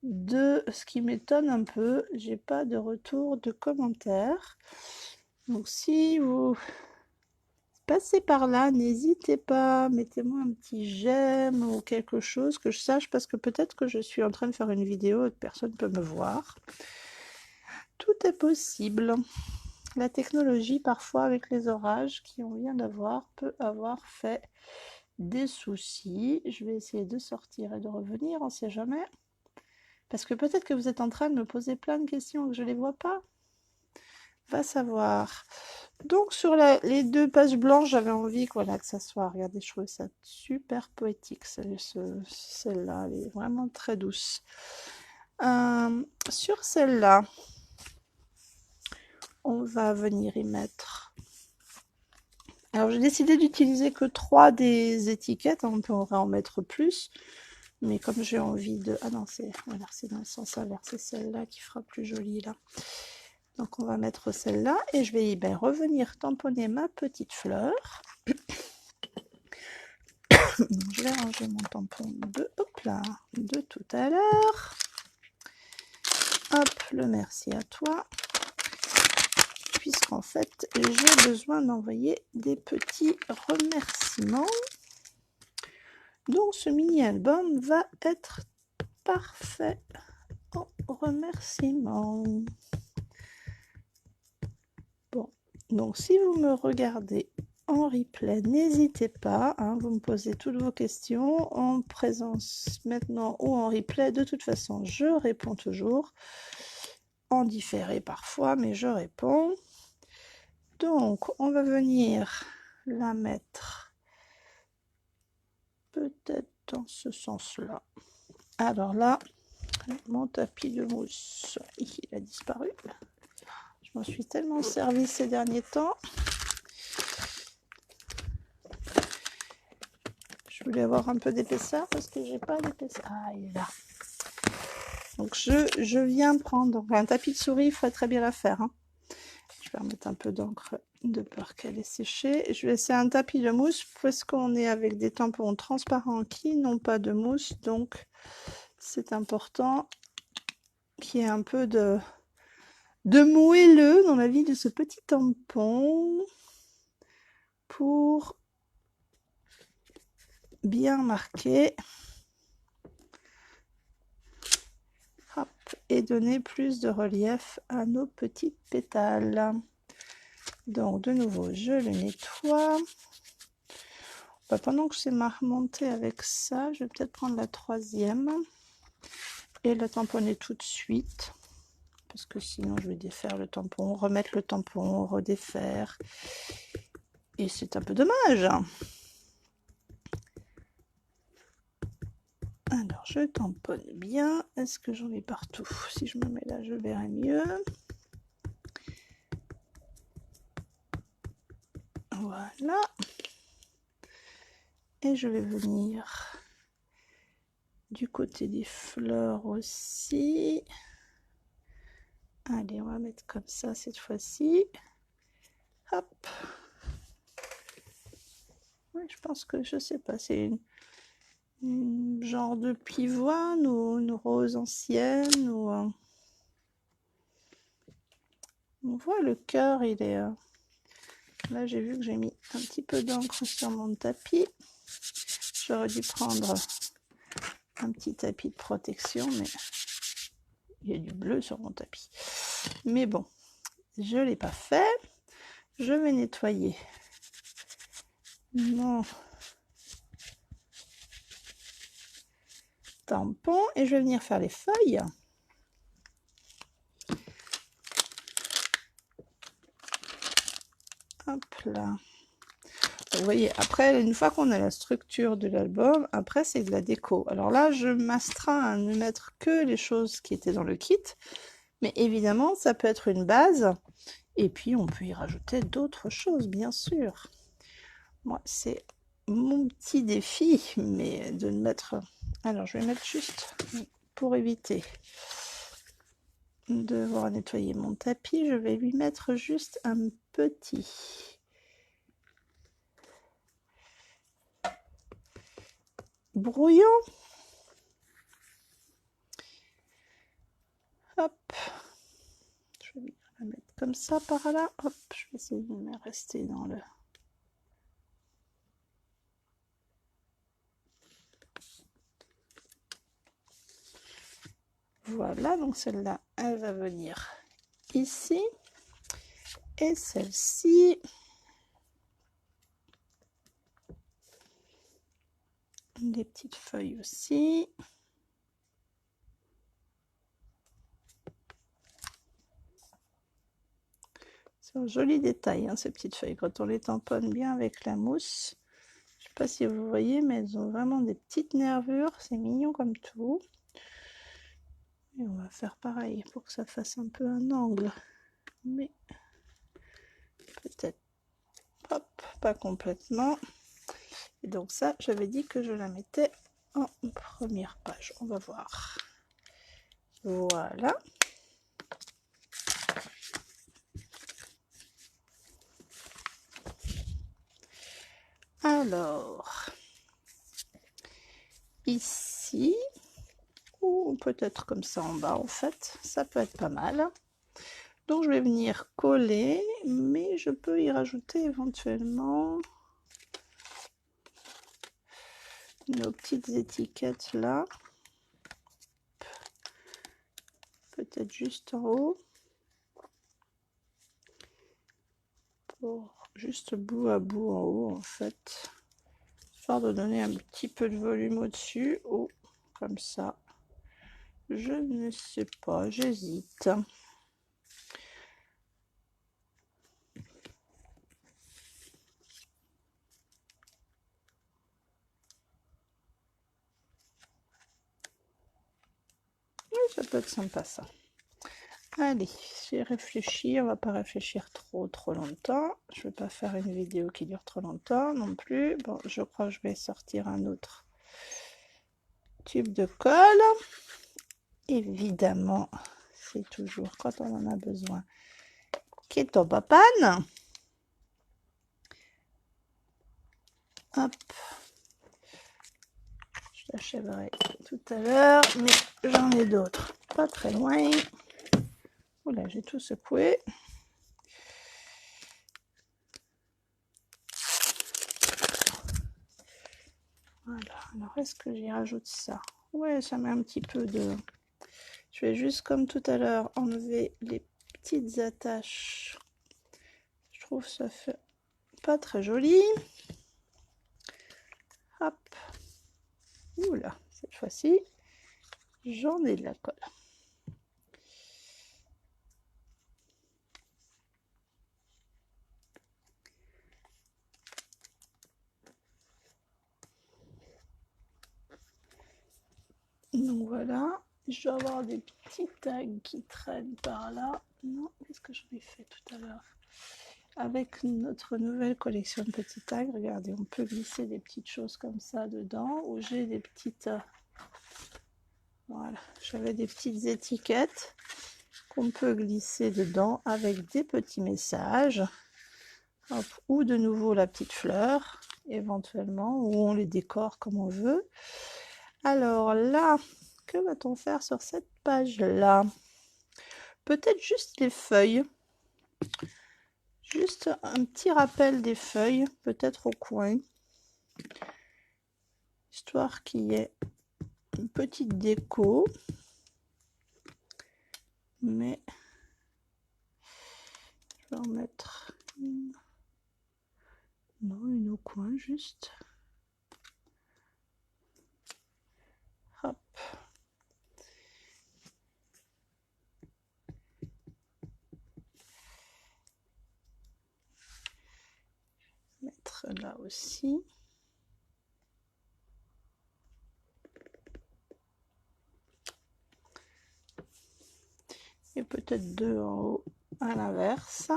de ce qui m'étonne un peu. J'ai pas de retour de commentaires. Donc si vous passez par là, n'hésitez pas. Mettez-moi un petit j'aime ou quelque chose que je sache parce que peut-être que je suis en train de faire une vidéo et que personne ne peut me voir. Tout est possible. La technologie, parfois, avec les orages qu'on vient d'avoir, peut avoir fait des soucis. Je vais essayer de sortir et de revenir, on ne sait jamais. Parce que peut-être que vous êtes en train de me poser plein de questions et que je ne les vois pas. Va savoir. Donc, sur les deux pages blanches, j'avais envie voilà, que ça soit... Regardez, je trouve ça super poétique, celle-là. Elle est vraiment très douce. Sur celle-là, on va venir y mettre... Alors, j'ai décidé d'utiliser que 3 des étiquettes. On pourrait en mettre plus. Mais comme j'ai envie de... Ah non, c'est voilà, dans le sens inverse. C'est celle-là qui fera plus jolie, là. Donc, on va mettre celle-là. Et je vais revenir tamponner ma petite fleur. Je vais ranger mon tampon de tout à l'heure. Hop, le merci à toi. Puisqu'en fait, j'ai besoin d'envoyer des petits remerciements. Donc, ce mini-album va être parfait en remerciements. Bon, donc si vous me regardez en replay, n'hésitez pas, hein, vous me posez toutes vos questions en présence maintenant ou en replay. De toute façon, je réponds toujours, en différé parfois, mais je réponds. Donc, on va venir la mettre peut-être dans ce sens-là. Alors là, mon tapis de mousse, il a disparu. Je m'en suis tellement servi ces derniers temps. Je voulais avoir un peu d'épaisseur parce que j'ai pas d'épaisseur. Ah, il est là. Donc, je viens prendre un tapis de souris, il faut très bien la faire. Hein. Je vais remettre un peu d'encre de peur qu'elle ait séché. Je vais laisser un tapis de mousse parce qu'on est avec des tampons transparents qui n'ont pas de mousse. Donc, c'est important qu'il y ait un peu de moelleux dans la vie de ce petit tampon pour bien marquer. Hop, et donner plus de relief à nos petits pétales. Donc de nouveau, je le nettoie. Bah, pendant que je sais remonter avec ça, je vais peut-être prendre la troisième et la tamponner tout de suite. Parce que sinon je vais défaire le tampon, remettre le tampon, redéfaire. Et c'est un peu dommage. Alors je tamponne bien. Est-ce que j'en ai partout? Si je me mets là, je verrai mieux. Voilà. Et je vais venir du côté des fleurs aussi. Allez, on va mettre comme ça cette fois-ci. Hop. Oui, je pense que, je sais pas, c'est une genre de pivoine ou une rose ancienne. Ou, on voit le cœur, il est... Là, j'ai vu que j'ai mis un petit peu d'encre sur mon tapis. J'aurais dû prendre un petit tapis de protection, mais il y a du bleu sur mon tapis. Mais bon, je ne l'ai pas fait. Je vais nettoyer mon tampon et je vais venir faire les feuilles. Hop là. Vous voyez, après, une fois qu'on a la structure de l'album, après c'est de la déco. Alors là, je m'astreins à ne mettre que les choses qui étaient dans le kit. Mais évidemment, ça peut être une base. Et puis, on peut y rajouter d'autres choses, bien sûr. Moi, c'est mon petit défi, mais de ne mettre... Alors, je vais mettre juste, pour éviter de devoir nettoyer mon tapis, je vais lui mettre juste un petit... brouillon. Hop. Je vais la mettre comme ça par là. Hop, je vais essayer de me rester dans le... Voilà, donc celle-là, elle va venir ici. Et celle-ci, des petites feuilles aussi. C'est un joli détail, hein, ces petites feuilles, quand on les tamponne bien avec la mousse. Je ne sais pas si vous voyez, mais elles ont vraiment des petites nervures. C'est mignon comme tout. Et on va faire pareil pour que ça fasse un peu un angle. Mais peut-être, hop, pas complètement. Et donc ça, j'avais dit que je la mettais en première page. On va voir. Voilà. Alors, ici, ou peut-être comme ça en bas en fait, ça peut être pas mal. Donc je vais venir coller, mais je peux y rajouter éventuellement nos petites étiquettes là. Peut-être juste en haut. Pour juste bout à bout en haut en fait. Histoire de donner un petit peu de volume au-dessus. Ou comme ça. Je ne sais pas, j'hésite. Oui, ça peut être sympa ça. Allez, j'ai réfléchi, on va pas réfléchir trop longtemps. Je vais pas faire une vidéo qui dure trop longtemps non plus. Bon, je crois que je vais sortir un autre tube de colle. Évidemment, c'est toujours quand on en a besoin qui est tombe en panne. Hop. Je l'achèverai tout à l'heure, mais j'en ai d'autres pas très loin. Oula, j'ai tout secoué. Voilà, alors est-ce que j'y rajoute ça? Ouais, ça met un petit peu de... Je vais juste, comme tout à l'heure, enlever les petites attaches. Je trouve ça fait pas très joli. Hop. Oula, cette fois-ci, j'en ai de la colle. Donc voilà, je dois avoir des petits tags qui traînent par là. Non, qu'est-ce que j'en ai fait tout à l'heure? Avec notre nouvelle collection de petits tags, regardez, on peut glisser des petites choses comme ça dedans, où j'ai des petites... voilà, j'avais des petites étiquettes qu'on peut glisser dedans avec des petits messages. Hop, ou de nouveau la petite fleur, éventuellement, ou on les décore comme on veut. Alors là, que va-t-on faire sur cette page-là? Peut-être juste les feuilles. Juste un petit rappel des feuilles, peut-être au coin. Histoire qu'il y ait une petite déco. Mais je vais en mettre une. Non, une au coin juste. Hop. Mettre là aussi. Et peut-être deux en haut à l'inverse.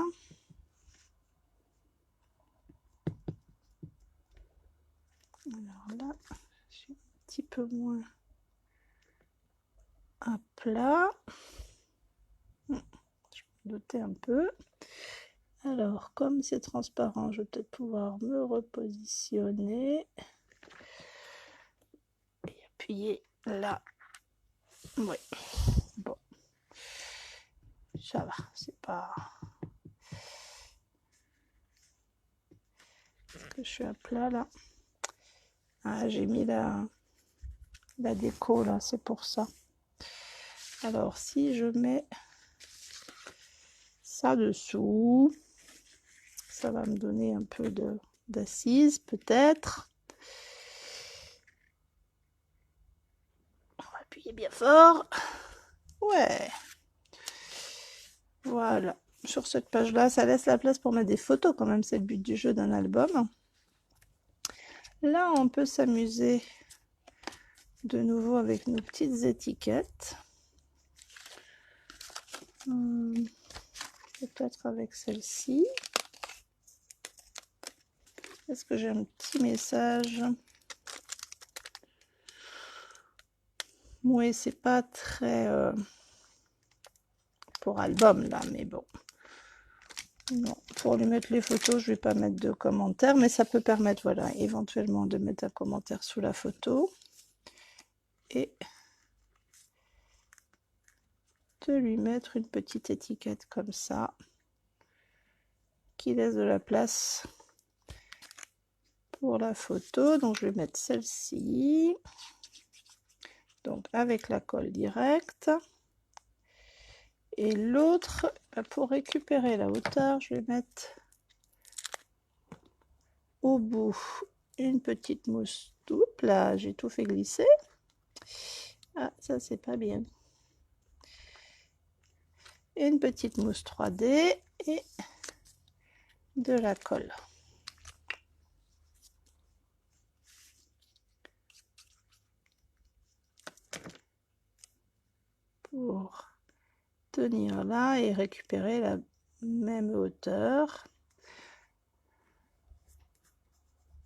Alors là, je suis un petit peu moins à plat. Je vais douter un peu. Alors, comme c'est transparent, je vais peut-être pouvoir me repositionner. Et appuyer là. Oui. Bon. Ça va, c'est pas... Est-ce que je suis à plat là? Ah, j'ai mis la déco là, c'est pour ça. Alors, si je mets ça dessous, ça va me donner un peu d'assise peut-être. On va appuyer bien fort. Ouais. Voilà. Sur cette page-là, ça laisse la place pour mettre des photos quand même, c'est le but du jeu d'un album. Là, on peut s'amuser de nouveau avec nos petites étiquettes. Peut-être avec celle-ci. Est-ce que j'ai un petit message? Oui, c'est pas très pour album là, mais bon. Non, pour lui mettre les photos, je vais pas mettre de commentaires, mais ça peut permettre, voilà, éventuellement de mettre un commentaire sous la photo et de lui mettre une petite étiquette comme ça qui laisse de la place pour la photo. Donc je vais mettre celle-ci, donc avec la colle directe, et l'autre, pour récupérer la hauteur, je vais mettre au bout une petite mousse. Oups là, j'ai tout fait glisser. Ah, ça c'est pas bien. Une petite mousse 3D et de la colle. Pour tenir là et récupérer la même hauteur.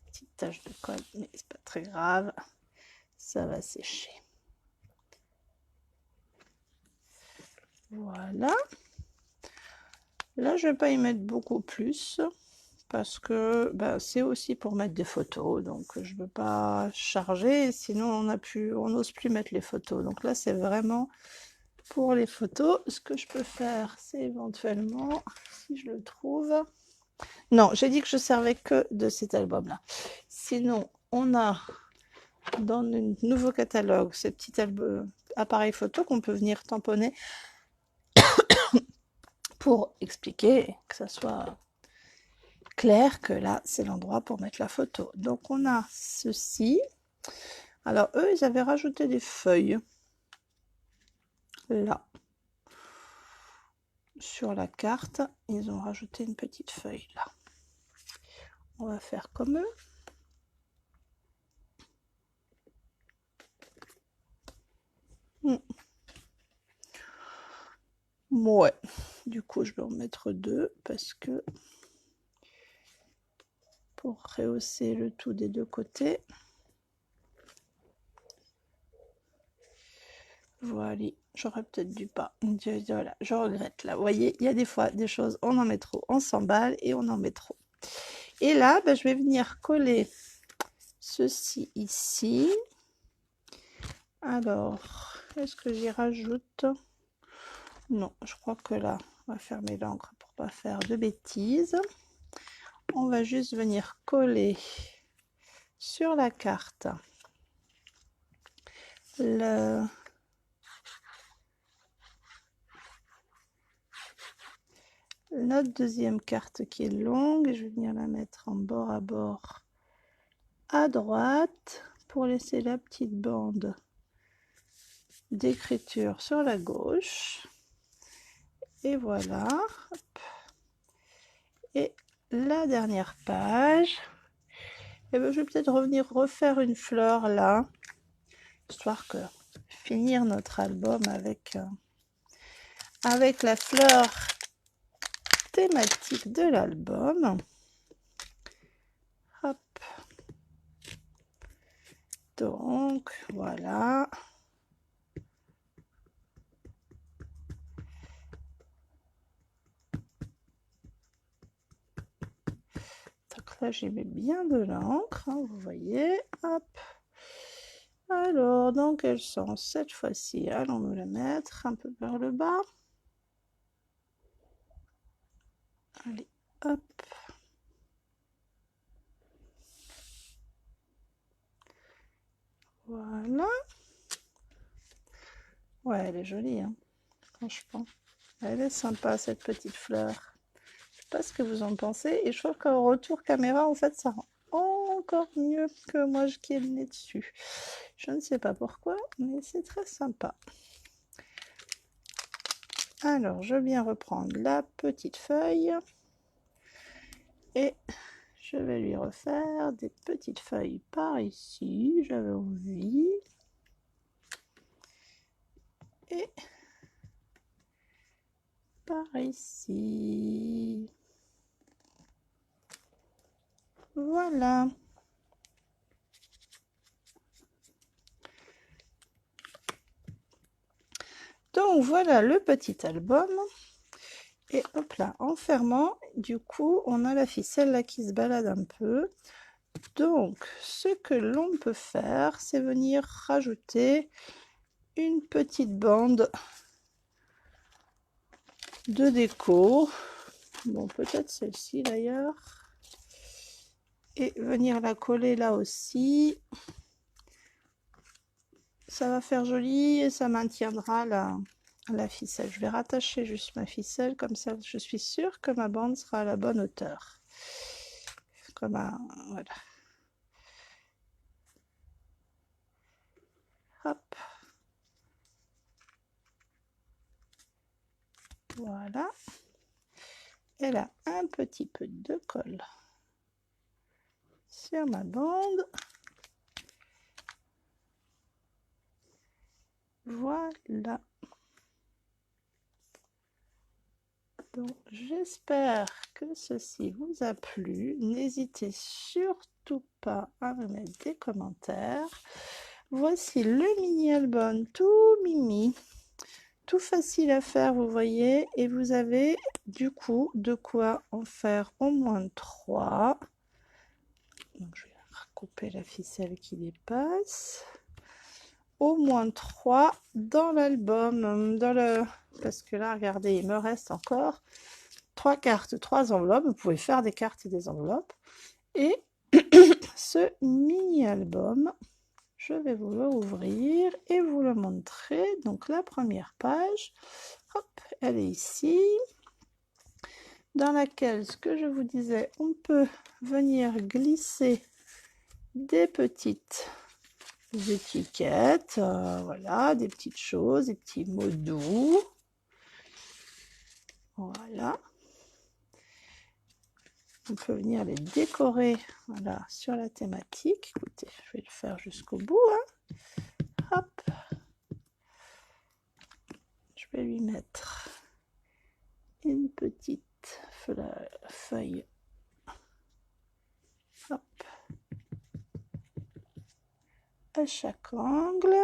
Petite tache de colle, mais c'est pas très grave, ça va sécher. Voilà. Là, je vais pas y mettre beaucoup plus parce que c'est aussi pour mettre des photos, donc je veux pas charger, sinon on n'ose plus mettre les photos. Donc là, c'est vraiment pour les photos, ce que je peux faire, c'est éventuellement, si je le trouve... Non, j'ai dit que je servais que de cet album-là. Sinon, on a dans le nouveau catalogue ce petit appareil photo qu'on peut venir tamponner pour expliquer que ça soit clair que là, c'est l'endroit pour mettre la photo. Donc, on a ceci. Alors, eux, ils avaient rajouté des feuilles là. Sur la carte, ils ont rajouté une petite feuille là. On va faire comme eux. Ouais, du coup, je vais en mettre 2 parce que pour rehausser le tout des deux côtés. Voilà, j'aurais peut-être dû pas. Voilà, je regrette là. Vous voyez, il y a des fois des choses, on en met trop, on s'emballe et on en met trop. Et là, je vais venir coller ceci ici. Alors, est-ce que j'y rajoute? Non, je crois que là, on va fermer l'encre pour pas faire de bêtises. On va juste venir coller sur la carte notre deuxième carte qui est longue. Je vais venir la mettre en bord à bord à droite pour laisser la petite bande d'écriture sur la gauche. Et voilà. Hop. Et la dernière page. Et ben, je vais peut-être revenir refaire une fleur là, histoire que finir notre album avec la fleur thématique de l'album. Hop. Donc, voilà. Donc là, j'y mets bien de l'encre, hein, vous voyez. Hop. Alors, dans quel sens cette fois-ci? Allons-nous la mettre un peu vers le bas. Allez, hop. Voilà. Ouais, elle est jolie, hein, franchement. Elle est sympa, cette petite fleur. Je sais pas ce que vous en pensez. Et je trouve qu'au retour caméra, en fait, ça rend encore mieux que moi qui ai le nez dessus. Je ne sais pas pourquoi, mais c'est très sympa. Alors, je viens reprendre la petite feuille. Et je vais lui refaire des petites feuilles par ici. J'avais envie. Et par ici. Voilà. Donc voilà le petit album. Et hop là, en fermant, du coup, on a la ficelle là qui se balade un peu. Donc, ce que l'on peut faire, c'est venir rajouter une petite bande de déco. Bon, peut-être celle-ci d'ailleurs. Et venir la coller là aussi. Ça va faire joli et ça maintiendra la ficelle. Je vais rattacher juste ma ficelle, comme ça je suis sûre que ma bande sera à la bonne hauteur. Comme un... voilà. Hop. Voilà. Elle a un petit peu de colle sur ma bande. Voilà. Donc, j'espère que ceci vous a plu. N'hésitez surtout pas à me mettre des commentaires. Voici le mini-album tout mimi, tout facile à faire, vous voyez. Et vous avez du coup de quoi en faire au moins 3. Donc, je vais couper la ficelle qui dépasse. au moins 3 dans l'album, parce que là, regardez, il me reste encore 3 cartes, 3 enveloppes. Vous pouvez faire des cartes et des enveloppes. Et ce mini-album, je vais vous l'ouvrir et vous le montrer. Donc la première page, hop, elle est ici, dans laquelle, ce que je vous disais, on peut venir glisser des petites étiquettes, voilà, des petites choses, des petits mots doux. Voilà. On peut venir les décorer, voilà, sur la thématique. Écoutez, je vais le faire jusqu'au bout, hein. Hop. Je vais lui mettre une petite feuille. Hop. À chaque angle.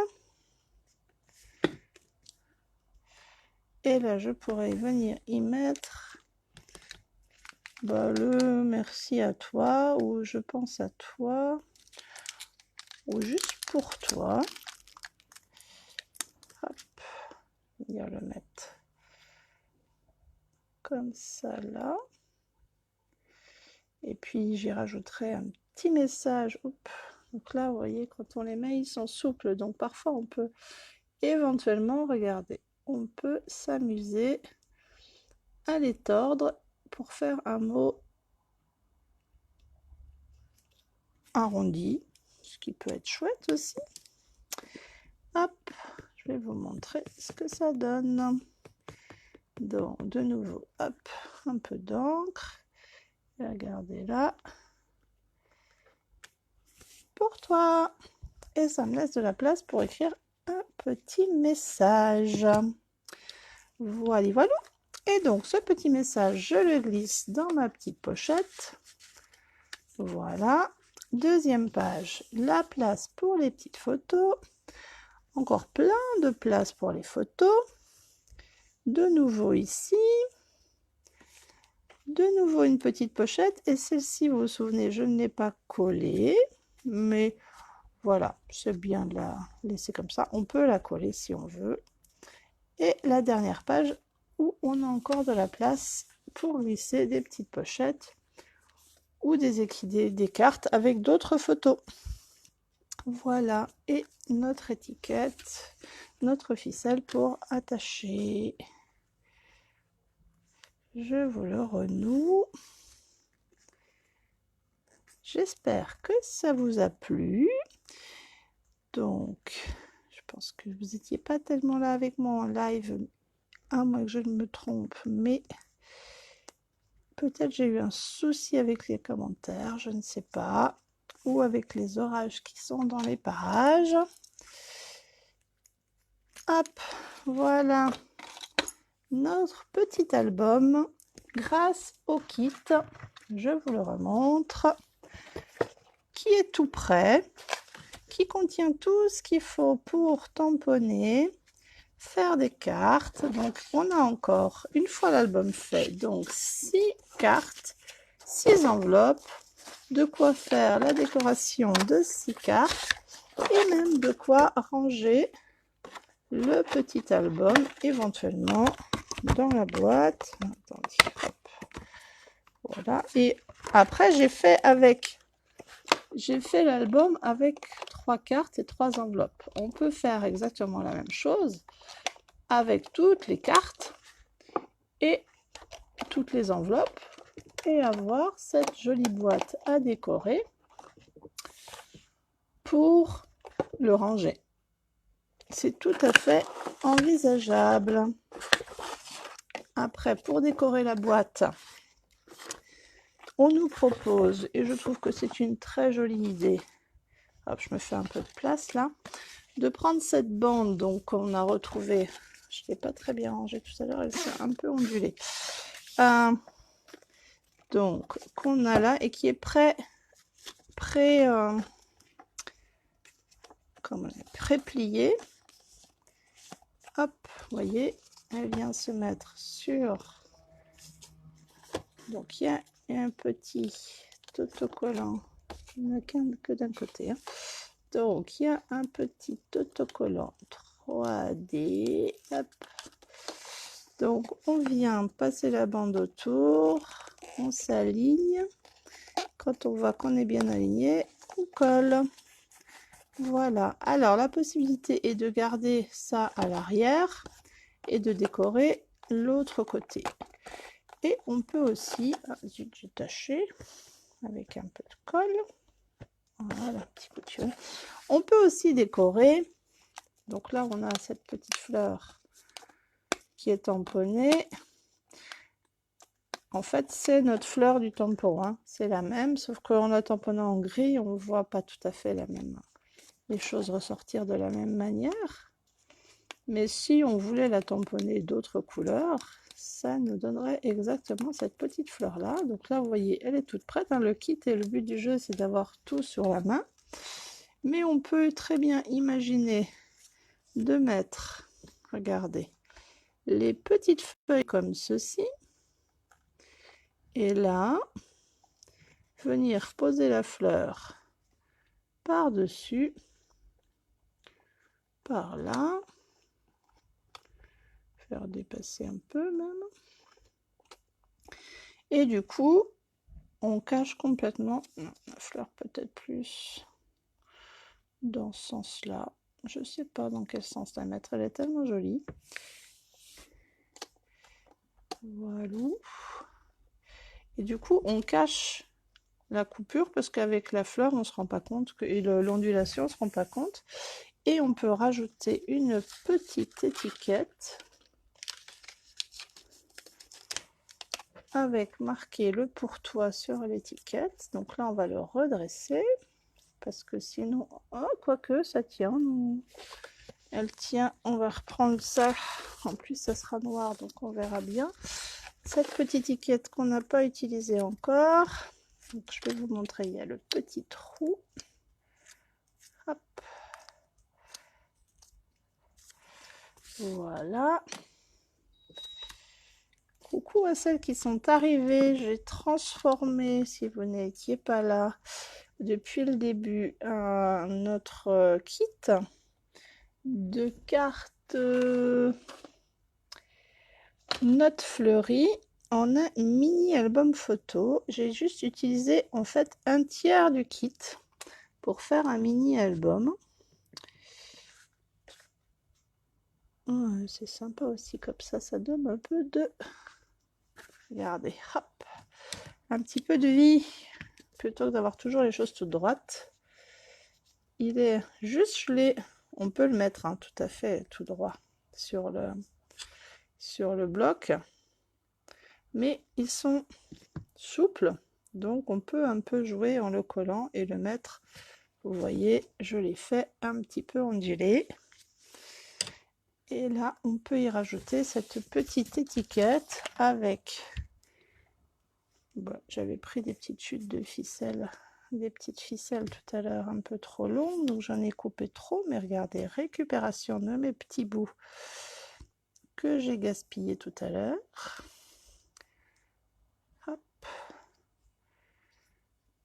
Et là, je pourrais venir y mettre le merci à toi, ou je pense à toi, ou juste pour toi. Hop, venir le mettre comme ça là. Et puis j'y rajouterai un petit message. Hop. Donc là, vous voyez, quand on les met, ils sont souples. Donc parfois, on peut éventuellement, regardez, on peut s'amuser à les tordre pour faire un mot arrondi, ce qui peut être chouette aussi. Hop, je vais vous montrer ce que ça donne. Donc, de nouveau, hop, un peu d'encre. Regardez là. Pour toi. Et ça me laisse de la place pour écrire un petit message. Voilà, voilà. Et donc, ce petit message, je le glisse dans ma petite pochette. Voilà. Deuxième page, la place pour les petites photos. Encore plein de place pour les photos. De nouveau ici. De nouveau une petite pochette. Et celle-ci, vous vous souvenez, je ne l'ai pas collée. Mais voilà, c'est bien de la laisser comme ça. On peut la coller si on veut. Et la dernière page où on a encore de la place pour glisser des petites pochettes ou des cartes avec d'autres photos. Voilà, et notre étiquette, notre ficelle pour attacher. Je vous le renoue. J'espère que ça vous a plu. Donc, je pense que vous n'étiez pas tellement là avec moi en live, à moins que je ne me trompe, mais peut-être j'ai eu un souci avec les commentaires, je ne sais pas, ou avec les orages qui sont dans les parages. Hop, voilà notre petit album grâce au kit. Je vous le remontre, qui est tout prêt, qui contient tout ce qu'il faut pour tamponner, faire des cartes. Donc on a encore, une fois l'album fait, donc 6 cartes, 6 enveloppes, de quoi faire la décoration de 6 cartes et même de quoi ranger le petit album éventuellement dans la boîte. Attendez, hop. Voilà. Et après j'ai fait l'album avec 3 cartes et 3 enveloppes. On peut faire exactement la même chose avec toutes les cartes et toutes les enveloppes et avoir cette jolie boîte à décorer pour le ranger. C'est tout à fait envisageable. Après, pour décorer la boîte, on nous propose, et je trouve que c'est une très jolie idée, hop, je me fais un peu de place là, de prendre cette bande donc on a retrouvé, je ne l'ai pas très bien rangée tout à l'heure, elle s'est un peu ondulée, donc qu'on a là et qui est pré-pliée. Hop, vous voyez, elle vient se mettre sur, donc il y a un petit autocollant, il n'y en a qu'un que d'un côté, hein. Donc, il y a un petit autocollant 3D. Hop. Donc, on vient passer la bande autour. On s'aligne. Quand on voit qu'on est bien aligné, on colle. Voilà. Alors, la possibilité est de garder ça à l'arrière et de décorer l'autre côté. Et on peut aussi, j'ai taché avec un peu de colle. Voilà, petit coup de fil. On peut aussi décorer. Donc là, on a cette petite fleur qui est tamponnée. En fait, c'est notre fleur du tampon, hein. C'est la même, sauf qu'en la tamponnant en gris, on ne voit pas tout à fait les choses ressortir de la même manière. Mais si on voulait la tamponner d'autres couleurs, ça nous donnerait exactement cette petite fleur-là. Donc là, vous voyez, elle est toute prête, hein. Le kit et le but du jeu, c'est d'avoir tout sur la main. Mais on peut très bien imaginer de mettre, regardez, les petites feuilles comme ceci. Et là, venir poser la fleur par-dessus, par là, faire dépasser un peu même. Et du coup, on cache complètement, non, la fleur peut-être plus dans ce sens-là. Je ne sais pas dans quel sens la mettre, elle est tellement jolie. Voilà. Et du coup, on cache la coupure parce qu'avec la fleur, on ne se rend pas compte, et l'ondulation, on ne se rend pas compte. Et on peut rajouter une petite étiquette avec marqué le pour toi sur l'étiquette. Donc là, on va le redresser parce que sinon, oh, quoique ça tient, non. Elle tient. On va reprendre ça. En plus, ça sera noir, donc on verra bien. Cette petite étiquette qu'on n'a pas utilisée encore. Donc, je vais vous montrer. Il y a le petit trou. Hop. Voilà. Coucou à celles qui sont arrivées. J'ai transformé, si vous n'étiez pas là, depuis le début, notre kit de cartes notes fleuries en un mini album photo. J'ai juste utilisé en fait un tiers du kit pour faire un mini album. C'est sympa aussi, comme ça donne un peu de... Regardez, hop, un petit peu de vie, plutôt que d'avoir toujours les choses toutes droites. Il est juste gelé, on peut le mettre hein, tout à fait tout droit sur le bloc, mais ils sont souples, donc on peut un peu jouer en le collant et le mettre. Vous voyez, je l'ai fait un petit peu ondulé. Et là, on peut y rajouter cette petite étiquette avec... Bon, j'avais pris des petites chutes de ficelle, des petites ficelles tout à l'heure un peu trop longues, donc j'en ai coupé trop. Mais regardez, récupération de mes petits bouts que j'ai gaspillés tout à l'heure. Hop.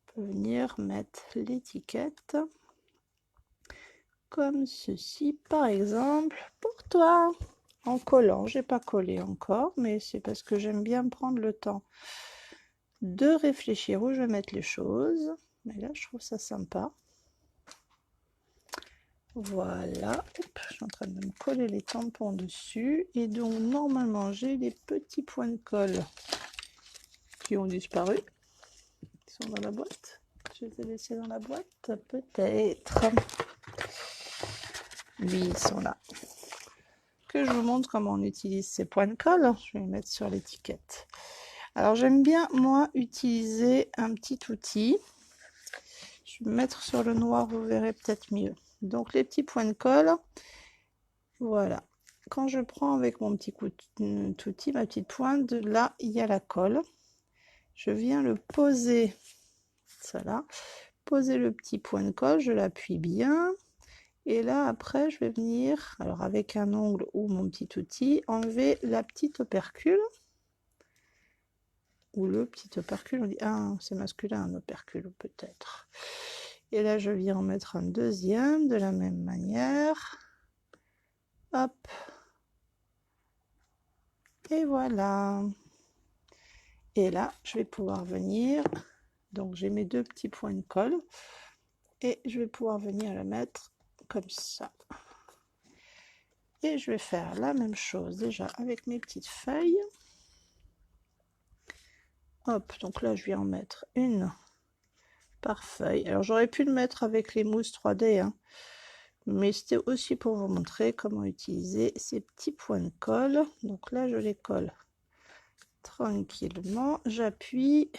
On peut venir mettre l'étiquette comme ceci, par exemple, pour toi, en collant. J'ai pas collé encore, mais c'est parce que j'aime bien prendre le temps de réfléchir où je vais mettre les choses. Mais là, je trouve ça sympa. Voilà, hop, je suis en train de me coller les tampons dessus. Et donc, normalement, j'ai les petits points de colle qui ont disparu. Ils sont dans la boîte. Je les ai laissés dans la boîte, peut-être. Oui, ils sont là. Que je vous montre comment on utilise ces points de colle. Je vais les mettre sur l'étiquette. Alors, j'aime bien, moi, utiliser un petit outil. Je vais me mettre sur le noir, vous verrez peut-être mieux. Donc, les petits points de colle, voilà. Quand je prends avec mon petit outil, ma petite pointe, là, il y a la colle. Je viens le poser, ça là, poser le petit point de colle, je l'appuie bien. Et là, après, je vais venir, alors avec un ongle ou mon petit outil, enlever la petite opercule. Ou le petit opercule, on dit, ah, c'est masculin, un opercule peut-être. Et là, je viens en mettre un deuxième de la même manière. Hop. Et voilà. Et là, je vais pouvoir venir. Donc, j'ai mes deux petits points de colle. Et je vais pouvoir venir le mettre comme ça. Et je vais faire la même chose déjà avec mes petites feuilles. Hop, donc là, je vais en mettre une par feuille. Alors, j'aurais pu le mettre avec les mousses 3D, hein, mais c'était aussi pour vous montrer comment utiliser ces petits points de colle. Donc là, je les colle tranquillement. J'appuie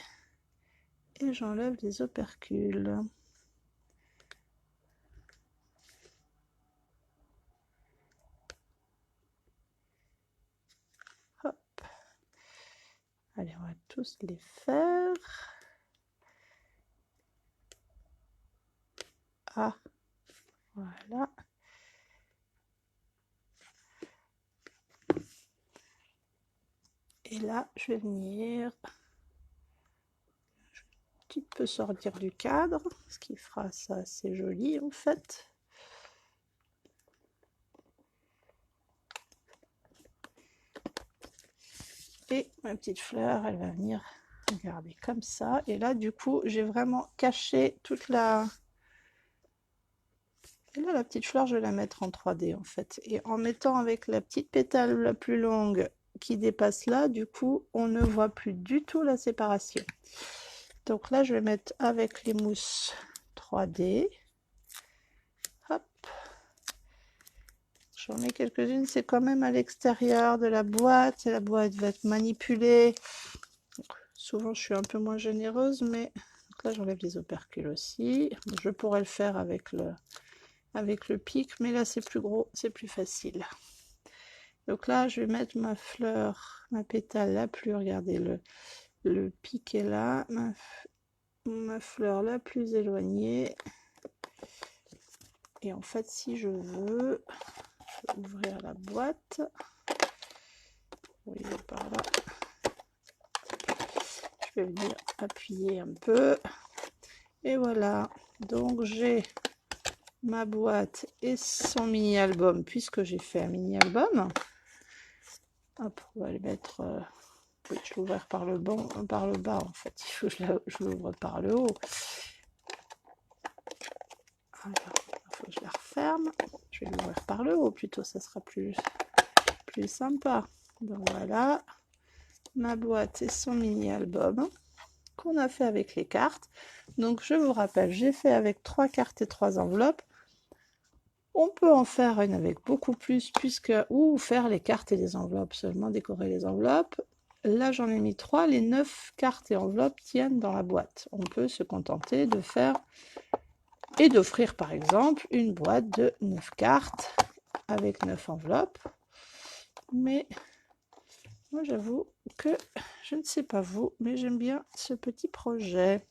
et j'enlève les opercules. Hop. Allez, on va tous les faire. Ah, voilà. Et là, je vais venir un petit peu sortir du cadre, ce qui fera ça assez joli en fait. Et ma petite fleur, elle va venir regarder comme ça. Et là, du coup, j'ai vraiment caché toute la... Et là, la petite fleur, je vais la mettre en 3D en fait. Et en mettant avec la petite pétale la plus longue qui dépasse là, du coup, on ne voit plus du tout la séparation. Donc là, je vais mettre avec les mousses 3D. Hop. J'en mets quelques-unes, c'est quand même à l'extérieur de la boîte. Et la boîte va être manipulée. Donc, souvent, je suis un peu moins généreuse, mais donc là, j'enlève les opercules aussi. Je pourrais le faire avec le pic, mais là, c'est plus gros, c'est plus facile. Donc là, je vais mettre ma fleur, ma pétale la plus, regardez, le pic est là, ma fleur la plus éloignée. Et en fait, si je veux, je vais ouvrir la boîte. Vous voyez par là. Je vais venir appuyer un peu. Et voilà. Donc j'ai ma boîte et son mini-album, puisque j'ai fait un mini-album. Hop, on va le mettre... Oui, je l'ouvre par le bas en fait. Il faut que je l'ouvre par le haut. Alors, il faut que je la referme. Je vais l'ouvrir par le haut plutôt, ça sera plus sympa. Donc voilà, ma boîte et son mini-album qu'on a fait avec les cartes. Donc je vous rappelle, j'ai fait avec 3 cartes et 3 enveloppes. On peut en faire une avec beaucoup plus, ou faire les cartes et les enveloppes, seulement décorer les enveloppes. Là, j'en ai mis 3. Les 9 cartes et enveloppes tiennent dans la boîte. On peut se contenter de faire et d'offrir, par exemple, une boîte de 9 cartes avec 9 enveloppes. Mais moi, j'avoue que je ne sais pas vous, mais j'aime bien ce petit projet.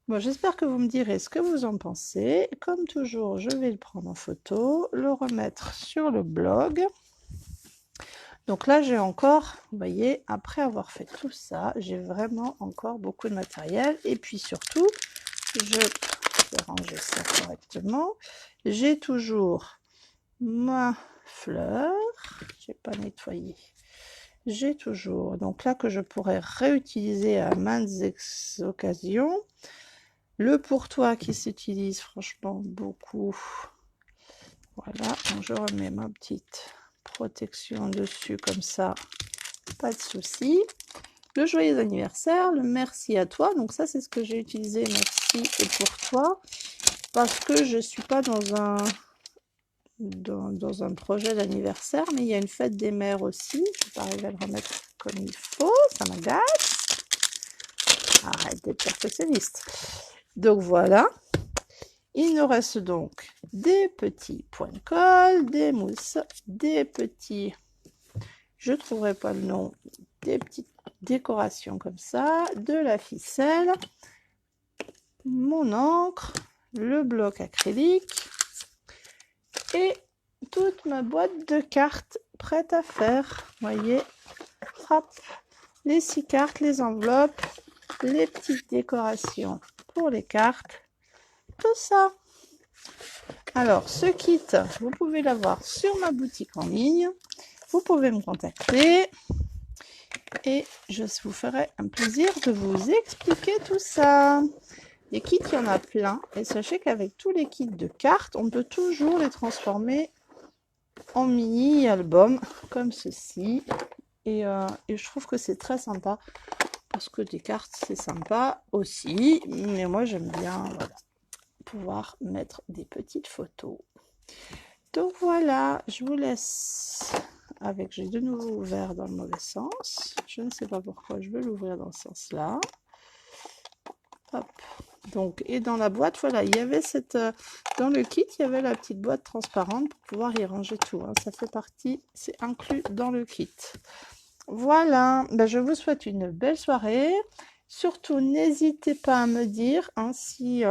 Bon, j'espère que vous me direz ce que vous en pensez. Comme toujours, je vais le prendre en photo, le remettre sur le blog. Donc là, j'ai encore, vous voyez, après avoir fait tout ça, j'ai vraiment encore beaucoup de matériel. Et puis surtout, je vais ranger ça correctement. J'ai toujours ma fleur, j'ai pas nettoyé. J'ai toujours, donc là que je pourrais réutiliser à maintes occasions. Le pour-toi qui s'utilise franchement beaucoup. Voilà, donc je remets ma petite protection dessus comme ça, pas de souci. Le joyeux anniversaire, le merci à toi, donc ça c'est ce que j'ai utilisé, merci et pour toi, parce que je suis pas dans un projet d'anniversaire, mais il y a une fête des mères aussi. Je vais pas arriver à le remettre comme il faut, ça m'agace. Arrête d'être perfectionniste. Donc voilà. Il nous reste donc des petits points de colle, des mousses, des petits, je ne trouverai pas le nom, des petites décorations comme ça, de la ficelle, mon encre, le bloc acrylique et toute ma boîte de cartes prête à faire. Vous voyez, hop, les 6 cartes, les enveloppes, les petites décorations pour les cartes. tout ça. Alors, ce kit, vous pouvez l'avoir sur ma boutique en ligne. Vous pouvez me contacter et je vous ferai un plaisir de vous expliquer tout ça. Les kits, il y en a plein. Et sachez qu'avec tous les kits de cartes, on peut toujours les transformer en mini-albums comme ceci. Et je trouve que c'est très sympa parce que des cartes, c'est sympa aussi. Mais moi, j'aime bien pouvoir mettre des petites photos. Donc voilà, je vous laisse avec, j'ai de nouveau ouvert dans le mauvais sens. Je ne sais pas pourquoi je veux l'ouvrir dans ce sens-là. Hop. Donc, et dans la boîte, voilà, il y avait cette, dans le kit, il y avait la petite boîte transparente pour pouvoir y ranger tout. Hein. Ça fait partie, c'est inclus dans le kit. Voilà, ben, je vous souhaite une belle soirée. Surtout, n'hésitez pas à me dire hein, si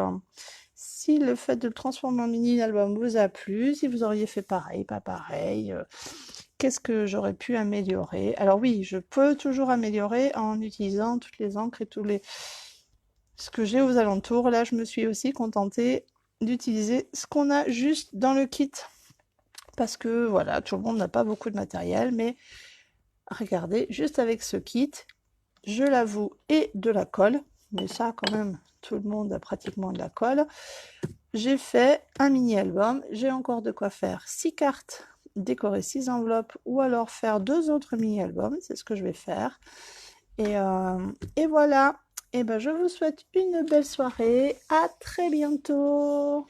le fait de le transformer en mini-album vous a plu, si vous auriez fait pareil, pas pareil, qu'est-ce que j'aurais pu améliorer. Alors oui, je peux toujours améliorer en utilisant toutes les encres et tous les... ce que j'ai aux alentours. Là, je me suis aussi contentée d'utiliser ce qu'on a juste dans le kit. Parce que voilà, tout le monde n'a pas beaucoup de matériel, mais regardez, juste avec ce kit, je l'avoue, et de la colle, mais ça quand même, tout le monde a pratiquement de la colle. J'ai fait un mini-album, j'ai encore de quoi faire 6 cartes, décorer 6 enveloppes, ou alors faire 2 autres mini-albums, c'est ce que je vais faire. Et voilà, et ben je vous souhaite une belle soirée, à très bientôt.